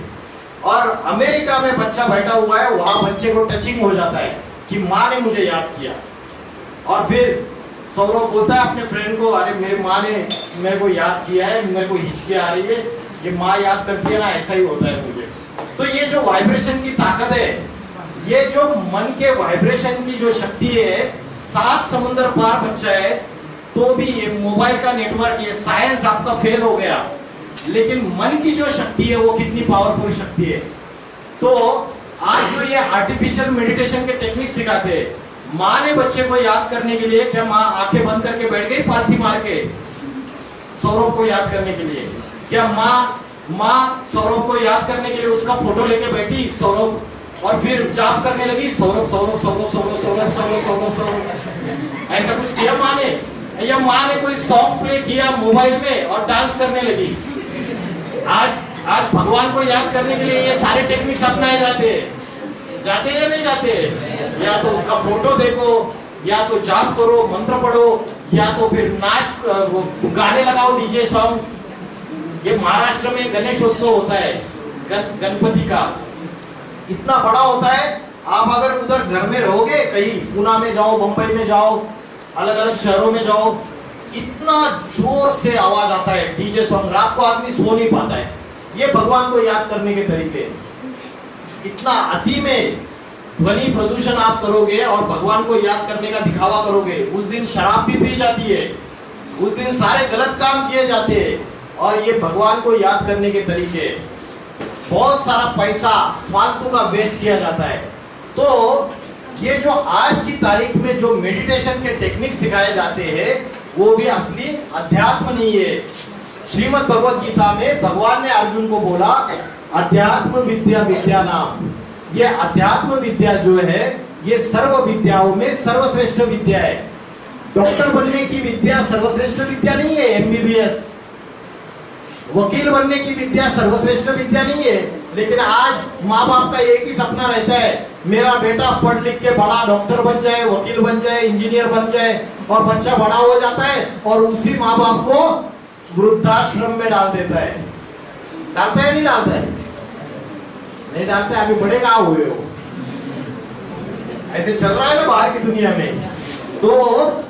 और अमेरिका में बच्चा बैठा हुआ है, वहां बच्चे को टचिंग हो जाता है कि माँ ने मुझे याद किया। और फिर सौरभ बोलता है अपने फ्रेंड को, अरे मेरी माँ ने मेरे को याद किया है, मेरे को हिचकी आ रही है, ये माँ याद करती है ना, ऐसा ही होता है मुझे। तो ये जो वाइब्रेशन की ताकत है, ये जो मन के वाइब्रेशन की जो शक्ति है, 7 समुद्र पार बच्चा है, तो भी ये मोबाइल का नेटवर्क, ये साइंस आपका फेल हो गया, लेकिन मन की जो शक्ति है वो कितनी पावरफुल शक्ति है। तो आज जो ये आर्टिफिशियल मेडिटेशन के टेक्निक सिखाते हैं, माँ ने बच्चे को याद करने के लिए, क्या माँ आंखें बंद करके बैठ गई पालथी मार के सौरभ को याद करने के लिए? क्या माँ सौरभ को याद करने के लिए उसका फोटो लेके बैठी सौरभ, और फिर जाप करने लगी सौरभ सौरभ सौरभ सौरभ सौरभ सौरभ सौरभ सौरभ? ऐसा कुछ किया माँ ने? या माँ ने कोई सॉन्ग प्ले किया मोबाइल में और डांस करने लगी? आज भगवान को याद करने के लिए ये सारे टेक्निक्स अपनाए जाते हैं या नहीं जाते? या तो उसका फोटो देखो, या तो जाप करो, मंत्र पढ़ो, या तो फिर नाच गाने लगाओ, डीजे सॉन्ग्स। ये महाराष्ट्र में गणेशोत्सव होता है, गणपति का इतना बड़ा होता है। आप अगर उधर घर में रहोगे, कहीं पुणे में जाओ, बंबई में जाओ, अलग अलग शहरों में जाओ, इतना जोर से आवाज आता है, डीजे सॉन्ग, रात को आदमी सो नहीं पाता है। ये भगवान को याद करने के तरीके हैं। इतना अति में ध्वनि प्रदूषण आप करोगे और भगवान को याद करने का दिखावा करोगे, उस दिन शराब भी पी जाती है, उस दिन सारे गलत काम किए जाते हैं, और ये भगवान को याद करने के तरीके। बहुत सारा पैसा फालतू का वेस्ट किया जाता है। तो ये जो आज की तारीख में जो मेडिटेशन के टेक्निक सिखाए जाते हैं, वो भी असली अध्यात्म नहीं है। श्रीमद् भगवद गीता में भगवान ने अर्जुन को बोला, अध्यात्म विद्या विद्या नाम। ये अध्यात्म विद्या जो है, ये सर्व विद्याओं में सर्वश्रेष्ठ विद्या है। डॉक्टर बनने की विद्या सर्वश्रेष्ठ विद्या नहीं है, एमबीबीएस। वकील बनने की विद्या सर्वश्रेष्ठ विद्या नहीं है। लेकिन आज माँ बाप का एक ही सपना रहता है, मेरा बेटा पढ़ लिख के बड़ा डॉक्टर बन जाए, वकील बन जाए, इंजीनियर बन जाए, और बच्चा बड़ा हो जाता है और उसी माँ बाप को वृद्धाश्रम में डाल देता है। डालता है नहीं डालता है? नहीं डालता है। अभी बड़े कहाँ हुए हो? ऐसे चल रहा है ना बाहर की दुनिया में। तो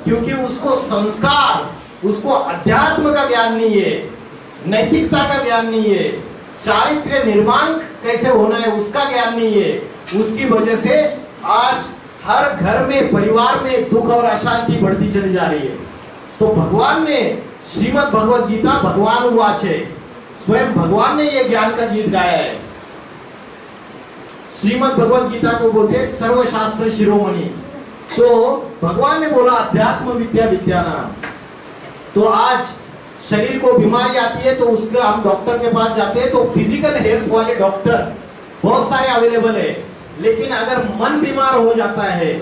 क्योंकि उसको संस्कार, उसको अध्यात्म का ज्ञान नहीं है, नैतिकता का ज्ञान नहीं है, चारित्र्य निर्माण कैसे होना है उसका ज्ञान नहीं है, उसकी वजह से आज हर घर में, परिवार में दुख और अशांति बढ़ती चली जा रही है। तो भगवान ने श्रीमद् भगवद गीता भगवान उवाच है, स्वयं भगवान ने यह ज्ञान का गीत गाया है। श्रीमद् भगवद गीता को बोलते हैं सर्वशास्त्र शिरोमणि। तो भगवान ने बोला अध्यात्म विद्या विद्या नाम। तो आज शरीर को बीमारी आती है तो उसका हम डॉक्टर के पास जाते हैं, तो फिजिकल हेल्थ वाले डॉक्टर बहुत सारे अवेलेबल है। लेकिन अगर मन बीमार हो जाता है,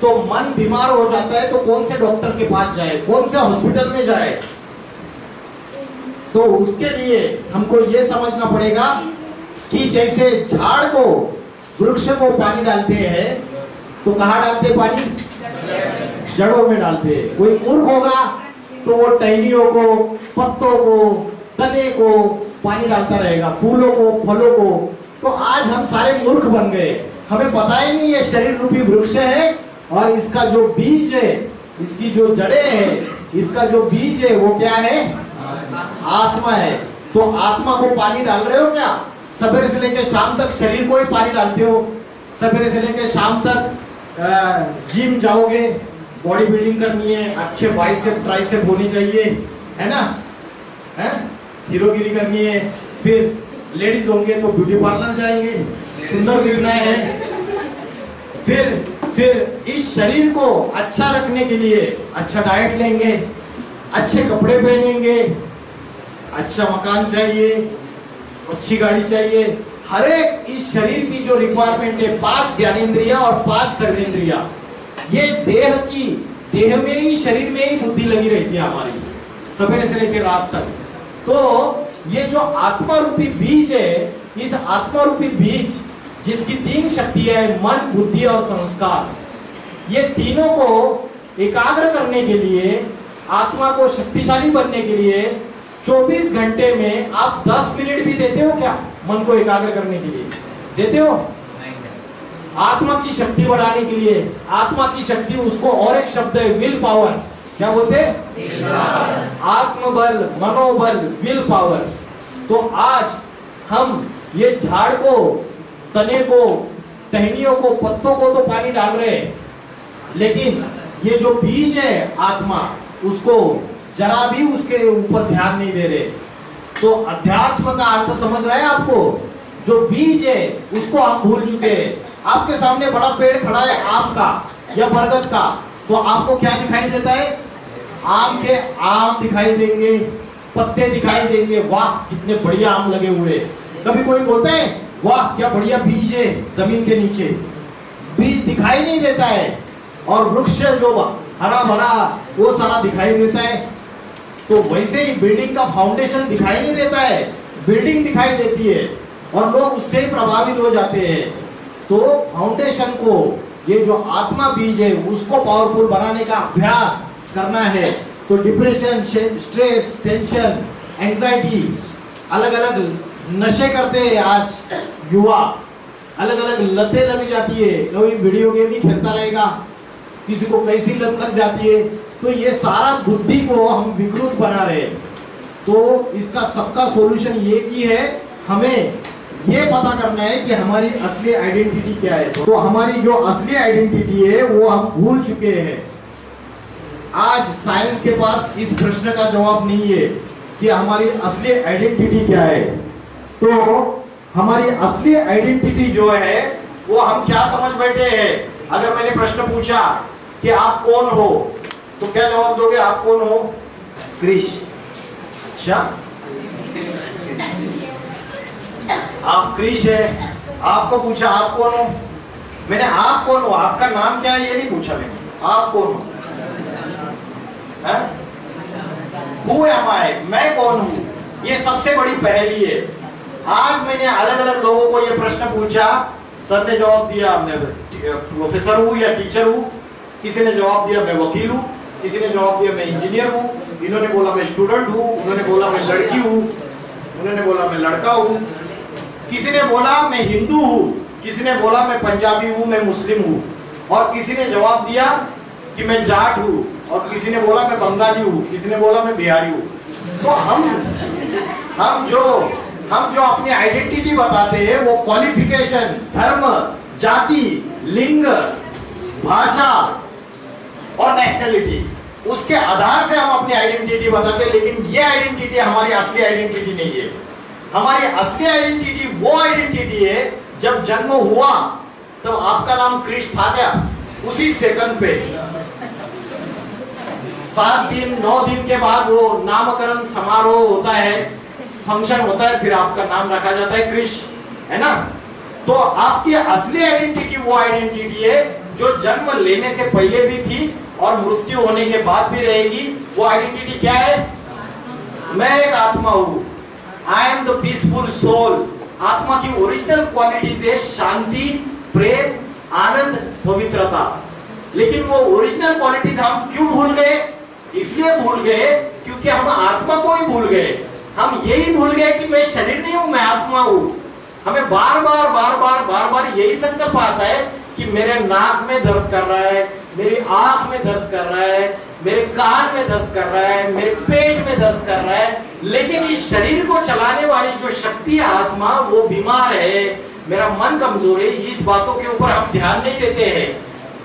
तो मन बीमार हो जाता है तो कौन से डॉक्टर के पास जाए, कौन से हॉस्पिटल में जाए? तो उसके लिए हमको ये समझना पड़ेगा कि जैसे झाड़ को, वृक्ष को पानी डालते हैं तो कहाँ डालते हैं पानी? जड़ों में डालते हैं। कोई मूर्ख होगा तो वो टहनियों को, पत्तों को, तने को पानी डालता रहेगा, फूलों को, फलों को। तो आज हम सारे मूर्ख बन गए, हमें पता ही नहीं है शरीर रूपी वृक्ष है और इसका जो बीज है, इसकी जो जड़ें है, इसका जो बीज है वो क्या है? आत्मा है। तो आत्मा को पानी डाल रहे हो क्या? सवेरे से लेकर शाम तक शरीर को ही पानी डालते हो। सवेरे से लेकर शाम तक जिम जाओगे, बॉडी बिल्डिंग करनी है, अच्छे बाइसेप ट्राइसेप होनी चाहिए, है ना? हीरोगिरी करनी है। फिर लेडीज होंगे तो ब्यूटी पार्लर जाएंगे, सुंदर दिखना है। फिर इस शरीर को अच्छा रखने के लिए अच्छा डाइट लेंगे, अच्छे कपड़े पहनेंगे, अच्छा मकान चाहिए, अच्छी गाड़ी चाहिए। हर एक इस शरीर की जो रिक्वायरमेंट है, 5 ज्ञानेंद्रिया और 5 कर्मेंद्रिया, ये देह में ही, शरीर में ही बुद्धि लगी रहती है हमारी, सवेरे से लेकर रात तक। तो ये जो आत्मा रूपी बीज है, इस आत्मा रूपी बीज जिसकी 3 शक्ति है, मन, बुद्धि और संस्कार, ये तीनों को एकाग्र करने के लिए, आत्मा को शक्तिशाली बनने के लिए 24 घंटे में आप 10 मिनट भी देते हो क्या? मन को एकाग्र करने के लिए देते हो? आत्मा की शक्ति बढ़ाने के लिए, आत्मा की शक्ति, उसको और एक शब्द है विल पावर। क्या बोलते हैं? आत्मबल, मनोबल, विल पावर। तो आज हम ये झाड़ को, तने को, टहनियों को, पत्तों को तो पानी डाल रहे हैं, लेकिन ये जो बीज है आत्मा, उसको जरा भी उसके ऊपर ध्यान नहीं दे रहे। तो अध्यात्म का अर्थ समझ रहे हैं आपको? जो बीज है उसको हम भूल चुके हैं। आपके सामने बड़ा पेड़ खड़ा है आम का या बरगद का, तो आपको क्या दिखाई देता है? आम के आम दिखाई देंगे, पत्ते दिखाई देंगे, वाह कितने बढ़िया आम लगे हुए। कभी कोई बोलता है वाह क्या बढ़िया बीज है जमीन के नीचे? बीज दिखाई नहीं देता है, और वृक्ष जो हरा भरा वो सारा दिखाई देता है। तो वैसे ही बिल्डिंग का फाउंडेशन दिखाई नहीं देता है, बिल्डिंग दिखाई देती है और लोग उससे प्रभावित हो जाते हैं। तो फाउंडेशन को, ये जो आत्मा बीज है, उसको पावरफुल बनाने का अभ्यास करना है। तो डिप्रेशन, स्ट्रेस, टेंशन, एंजाइटी, अलग अलग नशे करते हैं आज युवा, अलग अलग लतें लग जाती है। कभी वीडियो गेम ही खेलता रहेगा, किसी को कैसी लत लग जाती है, तो ये सारा बुद्धि को हम विकृत बना रहे हैं। तो इसका सबका सॉल्यूशन ये की है, हमें ये पता करना है कि हमारी असली आइडेंटिटी क्या है। तो हमारी जो असली आइडेंटिटी है वो हम भूल चुके हैं। आज साइंस के पास इस प्रश्न का जवाब नहीं है कि हमारी असली आइडेंटिटी क्या है। तो हमारी असली आइडेंटिटी जो है वो हम क्या समझ बैठे हैं। अगर मैंने प्रश्न पूछा कि आप कौन हो, तो क्या जवाब दोगे? आप कौन हो? क्रिश। अच्छा, आप क्रिश है। आपको पूछा आप कौन हो, मैंने आप कौन हो, आपका नाम क्या है ये नहीं पूछा मैंने, आप कौन हो? Who am I? मैं कौन हूं? ये सबसे बड़ी पहेली है। आज मैंने अलग अलग लोगों को ये प्रश्न पूछा, सर ने जवाब दिया मैं प्रोफेसर हूं या टीचर हूं, किसी ने जवाब दिया मैं वकील हूं, किसी ने जवाब दिया मैं इंजीनियर हूं, इन्होंने बोला मैं स्टूडेंट हूं, उन्होंने बोला मैं लड़की हूं, उन्होंने बोला मैं लड़का हूं, किसी ने बोला मैं हिंदू हूं, किसी ने बोला मैं पंजाबी हूं, मैं मुस्लिम हूं, और किसी ने जवाब दिया कि मैं जाट हूं, और किसी ने बोला मैं बंगाली हूं, किसी ने बोला मैं बिहारी हूं। तो हम जो अपनी आइडेंटिटी बताते हैं वो क्वालिफिकेशन, धर्म, जाति, लिंग, भाषा और नेशनलिटी, उसके आधार से हम अपनी आइडेंटिटी बताते हैं। लेकिन ये आइडेंटिटी हमारी असली आइडेंटिटी नहीं है। हमारी असली आइडेंटिटी वो आइडेंटिटी है जब जन्म हुआ तब आपका नाम क्रिश था क्या? उसी सेकंड पे 7 दिन 9 दिन के बाद वो नामकरण समारोह होता है, फंक्शन होता है, फिर आपका नाम रखा जाता है क्रिश, है ना? तो आपकी असली आइडेंटिटी वो आइडेंटिटी है जो जन्म लेने से पहले भी थी और मृत्यु होने के बाद भी रहेगी। वो आइडेंटिटी क्या है? मैं एक आत्मा हूं, I am the peaceful soul. आत्मा की ओरिजिनल क्वालिटीज है शांति, प्रेम, आनंद, पवित्रता। लेकिन वो ओरिजिनल क्वालिटीज हम क्यों भूल गए? इसलिए भूल गए क्योंकि हम आत्मा को ही भूल गए। हम यही भूल गए कि मैं शरीर नहीं हूं, मैं आत्मा हूं। हमें बार बार यही संकल्प आता है कि मेरे नाक में दर्द कर रहा है, मेरी आंख में दर्द कर रहा है, मेरे कान में दर्द कर रहा है, मेरे पेट में दर्द कर रहा है। लेकिन इस शरीर को चलाने वाली जो शक्ति है आत्मा, वो बीमार है, मेरा मन कमजोर है। इस बातों के ऊपर हम ध्यान नहीं देते हैं।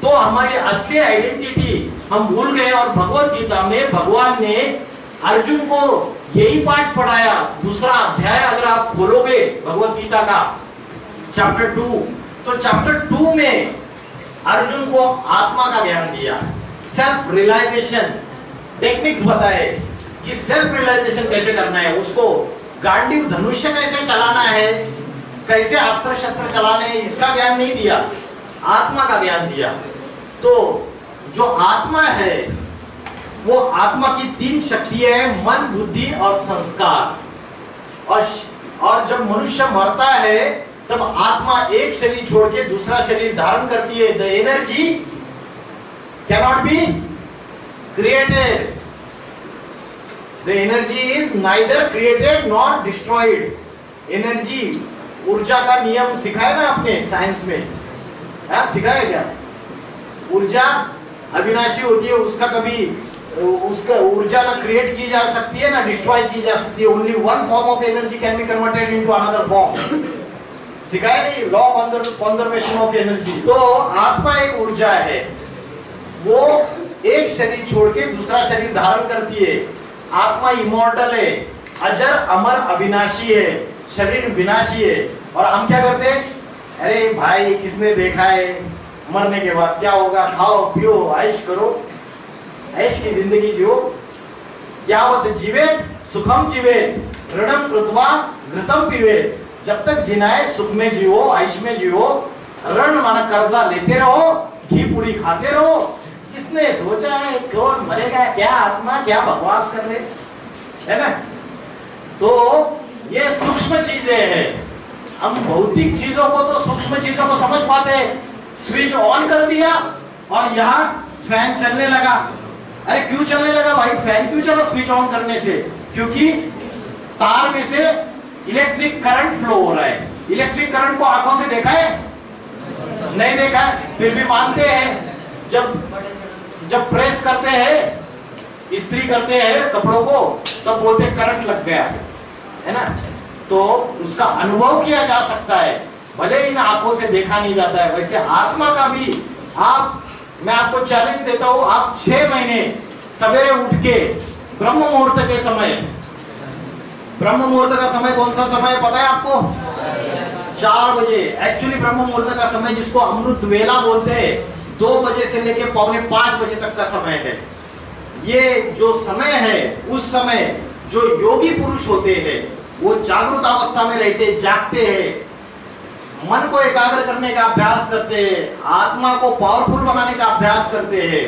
तो हमारी असली आइडेंटिटी हम भूल गए। और भगवत गीता में भगवान ने अर्जुन को यही पाठ पढ़ाया। दूसरा अध्याय अगर आप खोलोगे भगवत गीता का चैप्टर 2, तो चैप्टर 2 में अर्जुन को आत्मा का ज्ञान दिया, सेल्फ रियलाइजेशन टेक्निक्स बताए कि सेल्फ रियलाइजेशन कैसे करना है, उसको गांडीव धनुष्य कैसे चलाना है, कैसे अस्त्र शस्त्र चलाने हैं, इसका ज्ञान नहीं दिया, आत्मा का ज्ञान दिया। तो जो आत्मा है वो आत्मा की 3 शक्तियां है, मन, बुद्धि और संस्कार। और जब मनुष्य मरता है तब आत्मा एक शरीर छोड़ के दूसरा शरीर धारण करती है। The energy cannot be created, the energy is neither created not destroyed. Energy, ऊर्जा का नियम सिखाया ना आपने साइंस में, सिखाया क्या? ऊर्जा अविनाशी होती है, उसका कभी उसका ऊर्जा ना क्रिएट की जा सकती है ना डिस्ट्रॉय की जा सकती है। Only one form of energy can be converted into another form. सिखाया नहीं, law of conservation of energy. तो आत्मा एक ऊर्जा है, वो एक शरीर छोड़ के दूसरा शरीर धारण करती है। आत्मा इमॉर्टल है, अजर अमर अविनाशी है, शरीर विनाशी है। और हम क्या करते हैं? अरे भाई किसने देखा है मरने के बाद क्या होगा, खाओ पियो ऐश करो, ऐश की जिंदगी जियो। यावत जीवेत सुखम जीवेत ऋणम कृत्वा घृतम पीवेत। जब तक जीना है सुख में जियो, ऐश में जियो, ऋण माना कर्जा लेते रहो, घी पूरी खाते रहो। किसने सोचा है कौन मरेगा, क्या आत्मा क्या बकवास कर रहे, है ना? तो ये सूक्ष्म चीजें हैं। हम भौतिक चीजों को तो सूक्ष्म चीजों को समझ पाते हैं। स्विच ऑन कर दिया और यहाँ फैन चलने लगा। अरे क्यों चलने लगा भाई? फैन क्यों चला स्विच ऑन करने से? क्योंकि तार में से इलेक्ट्रिक करंट फ्लो हो रहा है। इलेक्ट्रिक करंट को आंखों से देखा है? नहीं देखा है, फिर भी मानते हैं। जब प्रेस करते हैं इस्त्री करते हैं कपड़ों को तब बोलते हैं करंट लग गया है ना। तो उसका अनुभव किया जा सकता है, भले इन आंखों से देखा नहीं जाता है। वैसे आत्मा का भी मैं आपको चैलेंज देता हूं, आप 6 महीने सवेरे उठ के ब्रह्म मुहूर्त के समय, ब्रह्म मुहूर्त का समय कौन सा समय पता है आपको? 4 बजे। एक्चुअली ब्रह्म मुहूर्त का समय जिसको अमृत वेला बोलते हैं 2 बजे से लेकर 4:45 बजे तक का समय है। ये जो समय है, उस समय जो योगी पुरुष होते हैं वो जागृत अवस्था में रहते, जागते हैं, मन को एकाग्र करने का अभ्यास करते हैं, आत्मा को पावरफुल बनाने का अभ्यास करते हैं।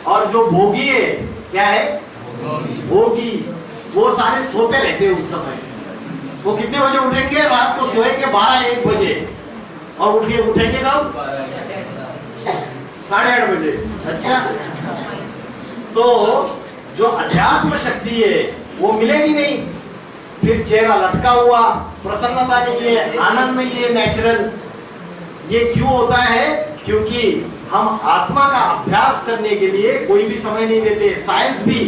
और जो भोगी है, क्या है? भोगी, वो सारे सोते रहते हैं उस समय। वो कितने बजे उठेंगे? रात को सोएंगे 12-1 बजे और उठेंगे कब? 8:30 बजे। अच्छा, तो जो अध्यात्म शक्ति है वो मिलेगी नहीं, फिर चेहरा लटका हुआ, प्रसन्नता नहीं है, आनंद नहीं है नेचुरल। ये क्यों होता है? क्योंकि हम आत्मा का अभ्यास करने के लिए कोई भी समय नहीं देते। साइंस भी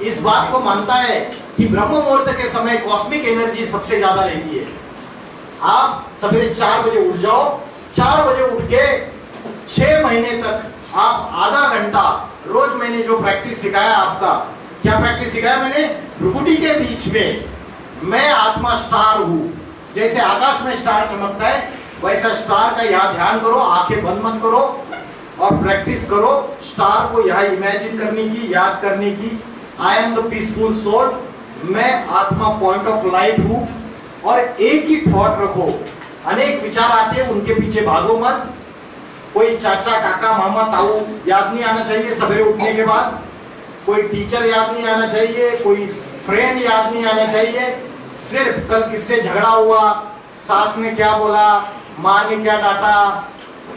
इस बात को मानता है कि ब्रह्म मुहूर्त के समय कॉस्मिक एनर्जी सबसे ज्यादा रहती है। आप सवेरे 4 बजे उठ जाओ, 4 बजे उठ के 6 महीने तक आप आधा घंटा रोज, मैंने जो प्रैक्टिस सिखाया आपका, क्या प्रैक्टिस सिखाया मैंने? भ्रुकुटी के बीच में मैं आत्मा स्टार हूं। जैसे आकाश में स्टार चमकता है वैसा स्टार का यहाँ ध्यान करो, आंखें बंद मत करो और प्रैक्टिस करो स्टार को यहाँ इमेजिन करने की, याद करने की। I am the peaceful soul, मैं आत्मा पॉइंट ऑफ लाइट हूं। और एक ही थॉट रखो, अनेक विचार आते हैं उनके पीछे भागो मत। कोई चाचा, काका, मामा, ताऊ याद नहीं आना चाहिए सवेरे उठने के बाद, कोई टीचर याद नहीं आना चाहिए, कोई फ्रेंड याद नहीं आना चाहिए। सिर्फ कल किससे झगड़ा हुआ, सास ने क्या बोला, माँ ने क्या डांटा,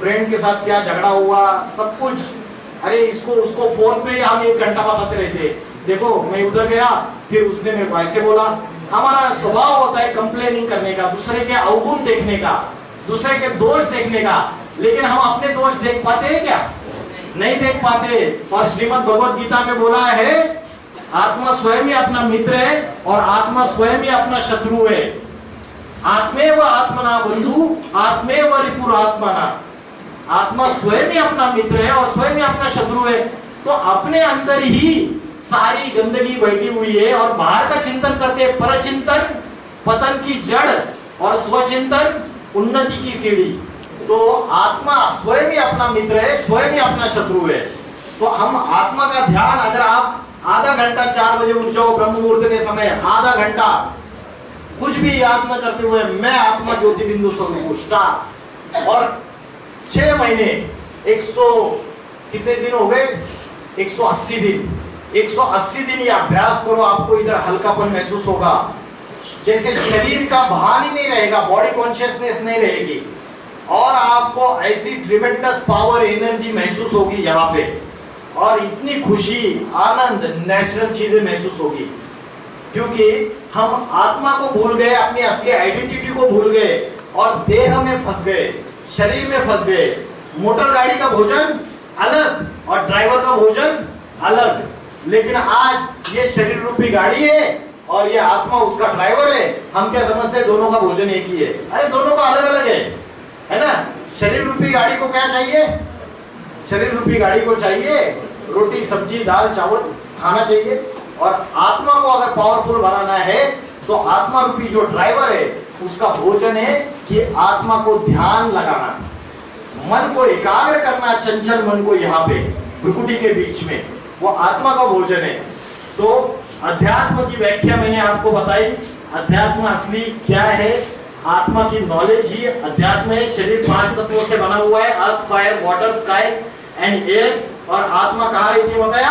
फ्रेंड के साथ क्या झगड़ा हुआ, सब कुछ। अरे इसको उसको फोन पे हम 1 घंटा बताते रहते, देखो मैं उधर गया, फिर उसने मेरे को ऐसे बोला। हमारा स्वभाव होता है कंप्लेनिंग करने का, दूसरे के अवगुण देखने का, दूसरे के दोष देखने का, लेकिन हम अपने दोष देख पाते हैं क्या? नहीं देख पाते। और श्रीमद् भगवद गीता में बोला है आत्मा स्वयं ही अपना मित्र है और आत्मा स्वयं ही अपना शत्रु है। आत्मेव आत्मना बंधु आत्मेव रिपुरात्मना। आत्मा स्वयं ही अपना मित्र है और स्वयं ही अपना शत्रु है। तो अपने अंदर ही सारी गंदगी बैठी हुई है और बाहर का चिंतन करते हैं। परचिंतन पतन की जड़ और स्वचिंतन उन्नति की सीढ़ी। तो आत्मा स्वयं ही अपना मित्र है, स्वयं ही अपना शत्रु है। तो हम आत्मा का ध्यान, अगर आप आधा घंटा 4 बजे उठ जाओ ब्रह्म मुहूर्त के समय, आधा घंटा कुछ भी याद न करते हुए मैं आत्मा ज्योति बिंदु स्वरूप स्टार, और 6 महीने 100 कितने दिन हो गए? 180 दिन। 180 दिन ये अभ्यास करो, आपको इधर हल्कापन महसूस होगा, जैसे शरीर का भान ही नहीं रहेगा, बॉडी कॉन्शियसनेस नहीं रहेगी, और आपको ऐसी ट्रिमेंडस पावर, एनर्जी महसूस होगी यहाँ पे, और इतनी खुशी, आनंद, नेचुरल चीजें महसूस होगी। क्योंकि हम आत्मा को भूल गए, अपनी असली आइडेंटिटी को भूल गए और देह में फंस गए, शरीर में फंस गए। मोटर गाड़ी का भोजन अलग और ड्राइवर का भोजन अलग, लेकिन आज ये शरीर रूपी गाड़ी है और ये आत्मा उसका ड्राइवर है। हम क्या समझते हैं? दोनों का भोजन एक ही है। अरे दोनों का अलग अलग है ना। शरीर रूपी गाड़ी को क्या चाहिए? शरीर रूपी गाड़ी को चाहिए रोटी, सब्जी, दाल, चावल खाना चाहिए। और आत्मा को अगर पावरफुल बनाना है तो आत्मा रूपी जो ड्राइवर है उसका भोजन है कि आत्मा को ध्यान लगाना, मन को एकाग्र करना, चंचल मन को यहाँ पे भ्रुकुटी के बीच में, वो आत्मा का भोजन है। तो अध्यात्म की व्याख्या मैंने आपको बताई। अध्यात्म असली क्या है? आत्मा की नॉलेज ही अध्यात्म है। शरीर 5 तत्वों से बना हुआ है, earth, fire, water, sky and air. और आत्मा कहाँ रहती है बताया?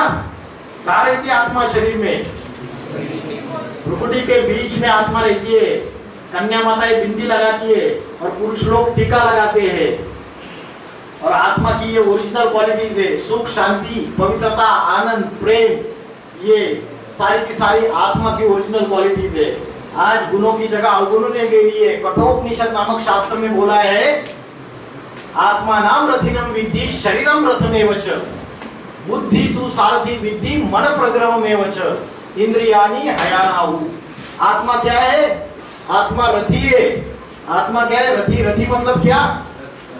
कहाँ रहती है आत्मा? शरीर में, भ्रुकुटी के बीच में आत्मा रहती है। कन्या माताएं बिंदी लगाती है और पुरुष लोग टीका लगाते हैं। और आत्मा की ये ओरिजिनल क्वालिटीज है, सुख, शांति, पवित्रता, आनंद, प्रेम, ये सारी की सारी आत्मा की ओरिजिनल क्वालिटीज है। आज गुणों की जगह अवगुणों ने ले ली है। कठोपनिषद नामक शास्त्र में बोला है आत्मा नाम रथिनम विद्धि शरीरम रथमेव च। बुद्धि तू सारथी विद्धि मन प्रग्रह में वच इंद्रियानी हयानाहु। आत्मा क्या है? आत्मा रथी है। आत्मा क्या है? रथी। रथी मतलब क्या?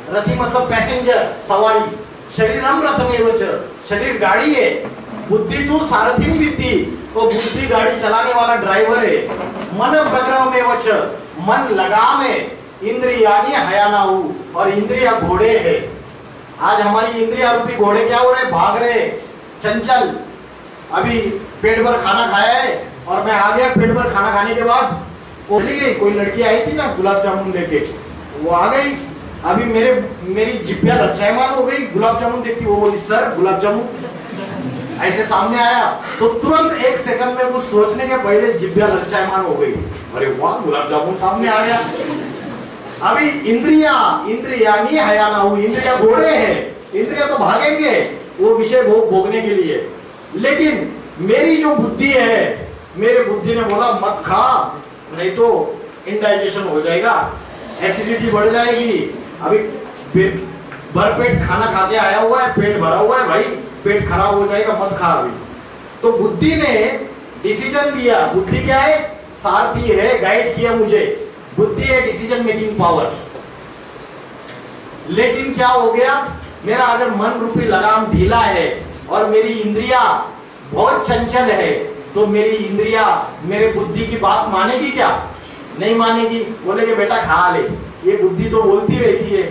रथी मतलब पैसेंजर, सवारी। शरीरम रथमेव च, शरीर गाड़ी है। बुद्धि तू सारथी विद्धि, तो बुद्धि गाड़ी चलाने वाला ड्राइवर है। मन प्रग्रह में वच, मन लगाम है। इंद्रियानी हयानाहु, और इंद्रिया घोड़े है। आज हमारी इंद्रिया रूपी घोड़े क्या हो रहे? भाग रहे, चंचल। अभी पेट भर खाना खाया है और मैं आ गया, पेट भर खाना खाने के बाद वो चली गई। कोई लड़की आई थी ना गुलाब जामुन लेके, वो आ गई। अभी मेरी जिब्बिया लच्छायमान हो गई गुलाब जामुन देखती। वो बोली सर गुलाब जामुन, ऐसे सामने आया तो तुरंत 1 सेकंड में कुछ सोचने के पहले जिब्बिया लच्छायमान हो गई। अरे वाह, गुलाब जामुन सामने आ गया। अभी इंद्रियानी हयानाहु, इंद्रिया घोड़े हैं। इंद्रिया तो भागेंगे वो विषय भोगने के लिए, लेकिन मेरी जो बुद्धि है, मेरे बुद्धि ने बोला मत खा, नहीं तो इंडाइजेशन हो जाएगा, एसिडिटी बढ़ जाएगी। अभी भरपेट खाना खा के आया हुआ है, पेट भरा हुआ है भाई, पेट खराब हो जाएगा, मत खा अभी। तो बुद्धि ने डिसीजन लिया। बुद्धि क्या है? सारथी है, गाइड किया मुझे। बुद्धि है डिसीजन मेकिंग पावर। लेकिन क्या हो गया? मेरा अगर मन रूपी लगाम ढीला है और मेरी इंद्रिया बहुत चंचल है, तो मेरी इंद्रिया मेरे बुद्धि की बात मानेगी क्या? नहीं मानेगी। बोलेगे बेटा खा ले, ये बुद्धि तो बोलती रहती है,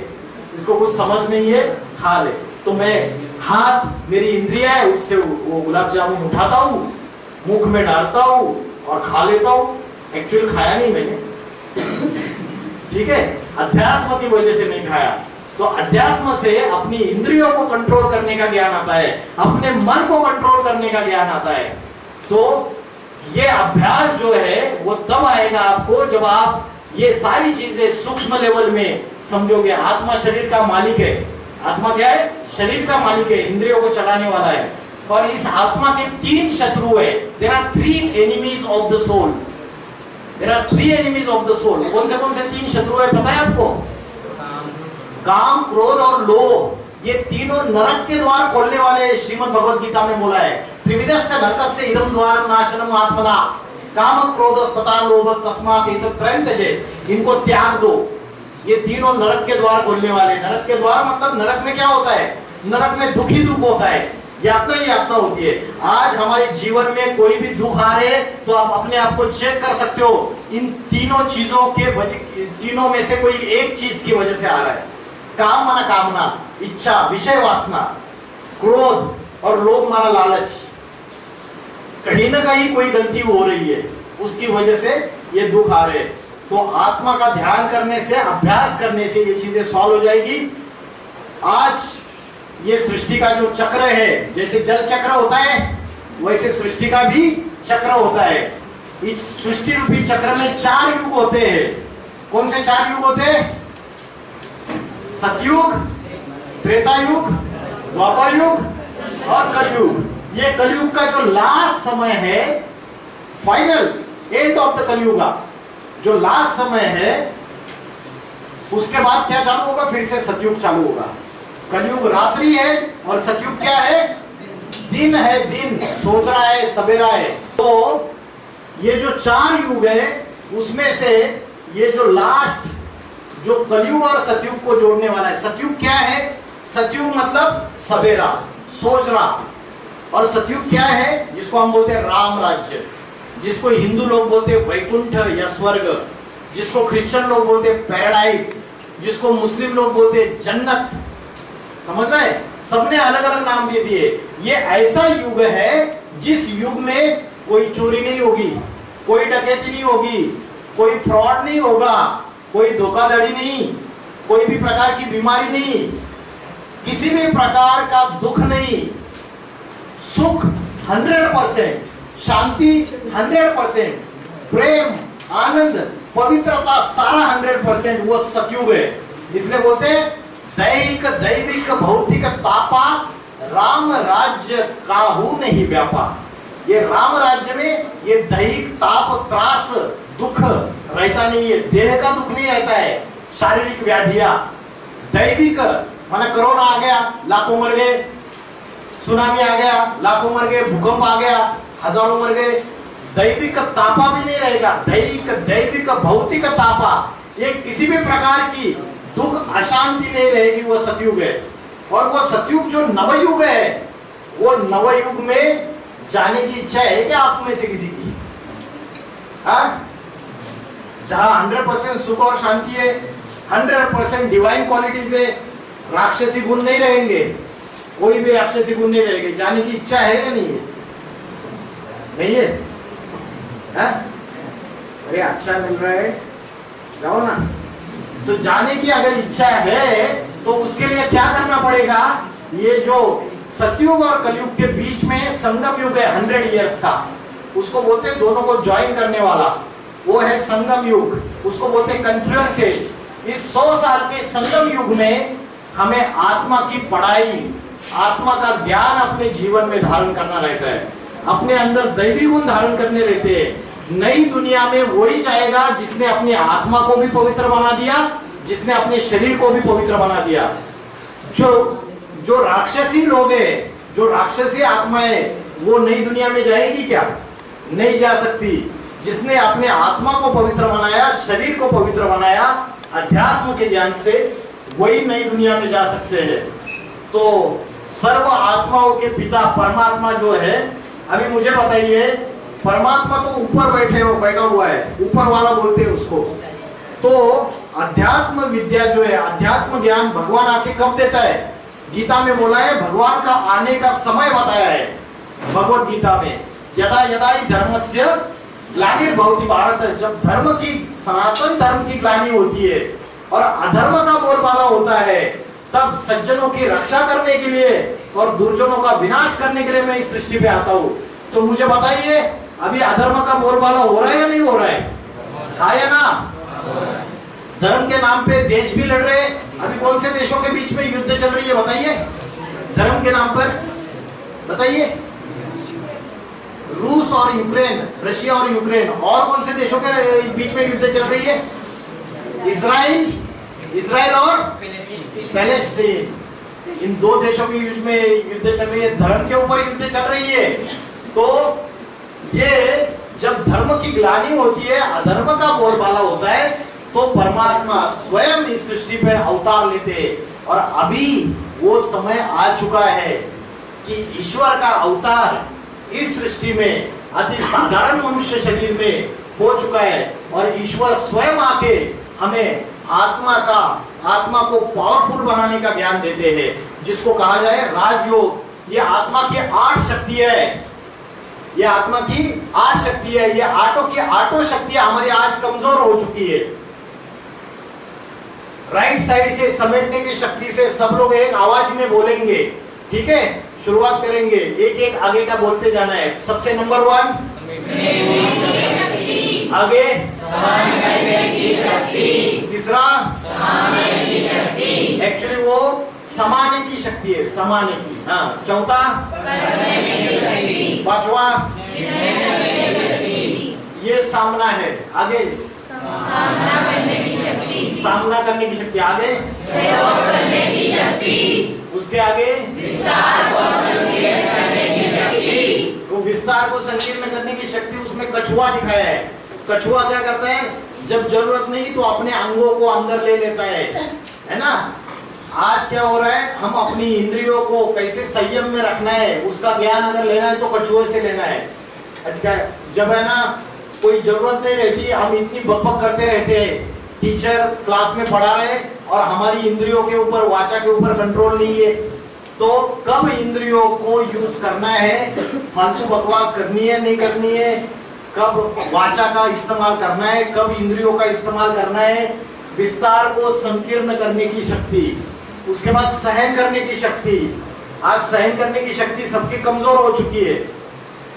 इसको कुछ समझ नहीं है, खा ले। तो मैं हाथ, मेरी इंद्रिया है, उससे वो गुलाब जामुन उठाता हूं, मुख में डालता हूं और खा लेता हूं। एक्चुअली खाया नहीं मैंने, ठीक है, अध्यात्म की वजह से नहीं खाया। तो अध्यात्म से अपनी इंद्रियों को कंट्रोल करने का ज्ञान आता है, अपने मन को कंट्रोल करने का ज्ञान आता है। तो ये अभ्यास जो है वो तब आएगा आपको जब आप ये सारी चीजें सूक्ष्म लेवल में समझोगे। आत्मा शरीर का मालिक है। आत्मा क्या है? शरीर का मालिक है, इंद्रियों को चलाने वाला है। और इस आत्मा के 3 शत्रु है। There are 3 enemies of the soul. There are 3 enemies of the soul. कौन से 3 शत्रु है पता है आपको? काम, क्रोध और लोभ। ये तीनों नरक के द्वार खोलने वाले श्रीमद् भगवद गीता में बोला है। त्रिविधस्य नरकस्य इदं द्वारं नाशनम आत्मना काम क्रोध तथा लोभ तस्मात् एतत्त्रयं त्यजेत्। इनको त्याग दो। ये तीनों नरक के द्वार खोलने वाले। नरक के द्वार मतलब नरक में क्या होता है? नरक में दुख ही दुख होता है, यातना ही यातना होती है। आज हमारे जीवन में कोई भी दुख आ रहे तो आप अपने आप को चेक कर सकते हो। इन तीनों चीजों के तीनों में से कोई एक चीज की वजह से आ रहा है। काम माना कामना, इच्छा, विषय वासना, क्रोध और लोभ माना लालच। कहीं ना कहीं कोई गलती हो रही है, उसकी वजह से ये दुख आ रहे हैं। तो आत्मा का ध्यान करने से, अभ्यास करने से ये चीजें सॉल्व हो जाएगी। आज ये सृष्टि का जो चक्र है, जैसे जल चक्र होता है वैसे सृष्टि का भी चक्र होता है। इस सृष्टि रूपी चक्र में 4 युग होते हैं। कौन से 4 युग होते हैं? सतयुग, त्रेता युग, द्वापर युग और कलयुग। ये कलयुग का जो लास्ट समय है, फाइनल एंड ऑफ द कलयुग, जो लास्ट समय है, उसके बाद क्या चालू होगा? फिर से सतयुग चालू होगा। कलयुग रात्रि है और सतयुग क्या है? दिन है। दिन, सोच रहा है, सवेरा है। तो ये जो 4 युग है उसमें से ये जो लास्ट, जो कलयुग और सतयुग को जोड़ने वाला है। सतयुग क्या है? सतयुग मतलब सवेरा, सोचना। और सतयुग क्या है? जिसको हम बोलते हैं राम राज्य, जिसको हिंदू लोग बोलते हैं वैकुंठ या स्वर्ग, जिसको क्रिश्चियन लोग बोलते हैं पैराडाइज, जिसको मुस्लिम लोग बोलते हैं जन्नत। समझ रहे हैं? सबने अलग अलग नाम दे दिए। ये ऐसा युग है जिस युग में कोई चोरी नहीं होगी, कोई डकैती नहीं होगी, कोई फ्रॉड नहीं होगा, कोई धोखाधड़ी नहीं, कोई भी प्रकार की बीमारी नहीं, किसी भी प्रकार का दुख नहीं, सुख 100%, शांति 100%, प्रेम, आनंद, पवित्रता सारा 100%। वो सतयुग है। इसलिए बोलते हैं दैहिक, दैविक, भौतिक तापा राम राज्य काहू नहीं व्यापा। ये राम राज्य में ये दैहिक ताप, त्रास, दुख रहता नहीं है। देह का दुख नहीं रहता है, शारीरिक व्याधियां। दैविक माना कोरोना आ गया, लाखों मर गए। सुनामी आ गया, लाखों मर गए, भूकंप आ गया, हजारों मर गए, दैविक तापा भी नहीं रहेगा। दैविक भौतिक तापा, ये किसी भी प्रकार की दुख अशांति नहीं रहेगी, वो सतयुग है। और वो सतयुग जो नवयुग है, वो नवयुग में जाने की इच्छा है क्या आप में से किसी की? जहां 100% सुख और शांति है, 100% डिवाइन क्वालिटीज है, राक्षसी गुण नहीं रहेंगे, कोई भी राक्षसी गुण नहीं रहेंगे, जाने की इच्छा है या नहीं है? नहीं है? अरे अच्छा मिल रहा है, जाओ ना। तो जाने की अगर इच्छा है तो उसके लिए क्या करना पड़ेगा? ये जो सतयुग और कलयुग के बीच में संगम युग है 100 इयर्स का, उसको बोलते हैं दोनों को ज्वाइन करने वाला, वो है संगम युग, उसको बोलते हैं कन्फ्लुएंस एज। इस 100 साल के संगम युग में हमें आत्मा की पढ़ाई, आत्मा का ज्ञान अपने जीवन में धारण करना रहता है, अपने अंदर दैवी गुण धारण करने रहते हैं। नई दुनिया में वही जाएगा जिसने अपनी आत्मा को भी पवित्र बना दिया, जिसने अपने शरीर को भी पवित्र बना दिया। जो राक्षसी लोग हैं, जो राक्षसी आत्मा है, वो नई दुनिया में जाएगी क्या? नहीं जा सकती। जिसने अपने आत्मा को पवित्र बनाया, शरीर को पवित्र बनाया अध्यात्म के ज्ञान से, वही नई दुनिया में जा सकते हैं। तो सर्व आत्माओं के पिता परमात्मा जो है, अभी मुझे बताइए, परमात्मा तो ऊपर बैठा हुआ है, ऊपर वाला बोलते हैं उसको। तो अध्यात्म विद्या जो है, अध्यात्म ज्ञान भगवान आके कब देता है? गीता में बोला है, भगवान का आने का समय बताया है भगवत गीता में। यदा यदा ही धर्मस्य ग्लानिर्भवति भारत, जब धर्म की, सनातन धर्म की ग्लानि होती है और अधर्म का बोलबाला होता है, तब सज्जनों की रक्षा करने के लिए और दुर्जनों का विनाश करने के लिए मैं इस सृष्टि पे आता हूँ। तो मुझे बताइए, अभी अधर्म का बोलबाला हो रहा है या नहीं हो रहा है? आया ना? धर्म के नाम पे देश भी लड़ रहे हैं। अभी कौन से देशों के बीच में युद्ध चल रही है बताइए? धर्म के नाम पर बताइए। रूस और यूक्रेन, रशिया और यूक्रेन, और कौन से देशों के बीच में युद्ध चल रही है? इजराइल और पैलेस्टीन, इन दो देशों के बीच में युद्ध चल रही है, धर्म के ऊपर युद्ध चल रही है। तो ये जब धर्म की ग्लानि होती है, अधर्म का बोलबाला होता है, तो परमात्मा स्वयं इस सृष्टि पर अवतार लेते हैं। और अभी वो समय आ चुका है कि ईश्वर का अवतार इस सृष्टि में अति साधारण मनुष्य शरीर में हो चुका है, और ईश्वर स्वयं आके हमें आत्मा को पावरफुल बनाने का ज्ञान देते हैं, जिसको कहा जाए राजयोग। ये आत्मा की 8 शक्ति है, ये आत्मा की 8 शक्ति है। ये आठों शक्तियां हमारी आज कमजोर हो चुकी है। राइट साइड से समेटने की शक्ति से सब लोग एक आवाज में बोलेंगे, ठीक है? शुरुआत करेंगे, एक एक आगे का बोलते जाना है। सबसे नंबर 1 आगे, तीसरा एक्चुअली वो समाने की शक्ति है, समाने की। हाँ, चौथा, पांचवा ये सामना है, आगे सामना करने की शक्ति, आगे सहयोग करने की शक्ति, उसके आगे विस्तार को संकीर्ण करने की शक्ति। वो विस्तार को संकीर्ण करने की शक्ति, उसमें कछुआ दिखाया है। कछुआ क्या करता है? जब जरूरत नहीं तो अपने अंगों को अंदर ले लेता है ना? आज क्या हो रहा है, हम अपनी इंद्रियों को कैसे संयम में रखना है, उसका ज्ञान अगर लेना है तो कछुए से लेना है। जब है ना कोई जरूरत नहीं रहती, हम इतनी बकबक करते रहते हैं, टीचर क्लास में पढ़ा रहे और हमारी इंद्रियों के ऊपर, वाचा के ऊपर कंट्रोल नहीं है, तो कब इंद्रियों को यूज करना है, फालतू बकवास करनी है नहीं करनी है, कब वाचा का इस्तेमाल करना है, कब इंद्रियों का इस्तेमाल करना है, विस्तार को संकीर्ण करने की शक्ति, उसके बाद सहन करने की शक्ति। आज सहन करने की शक्ति सबकी कमजोर हो चुकी है।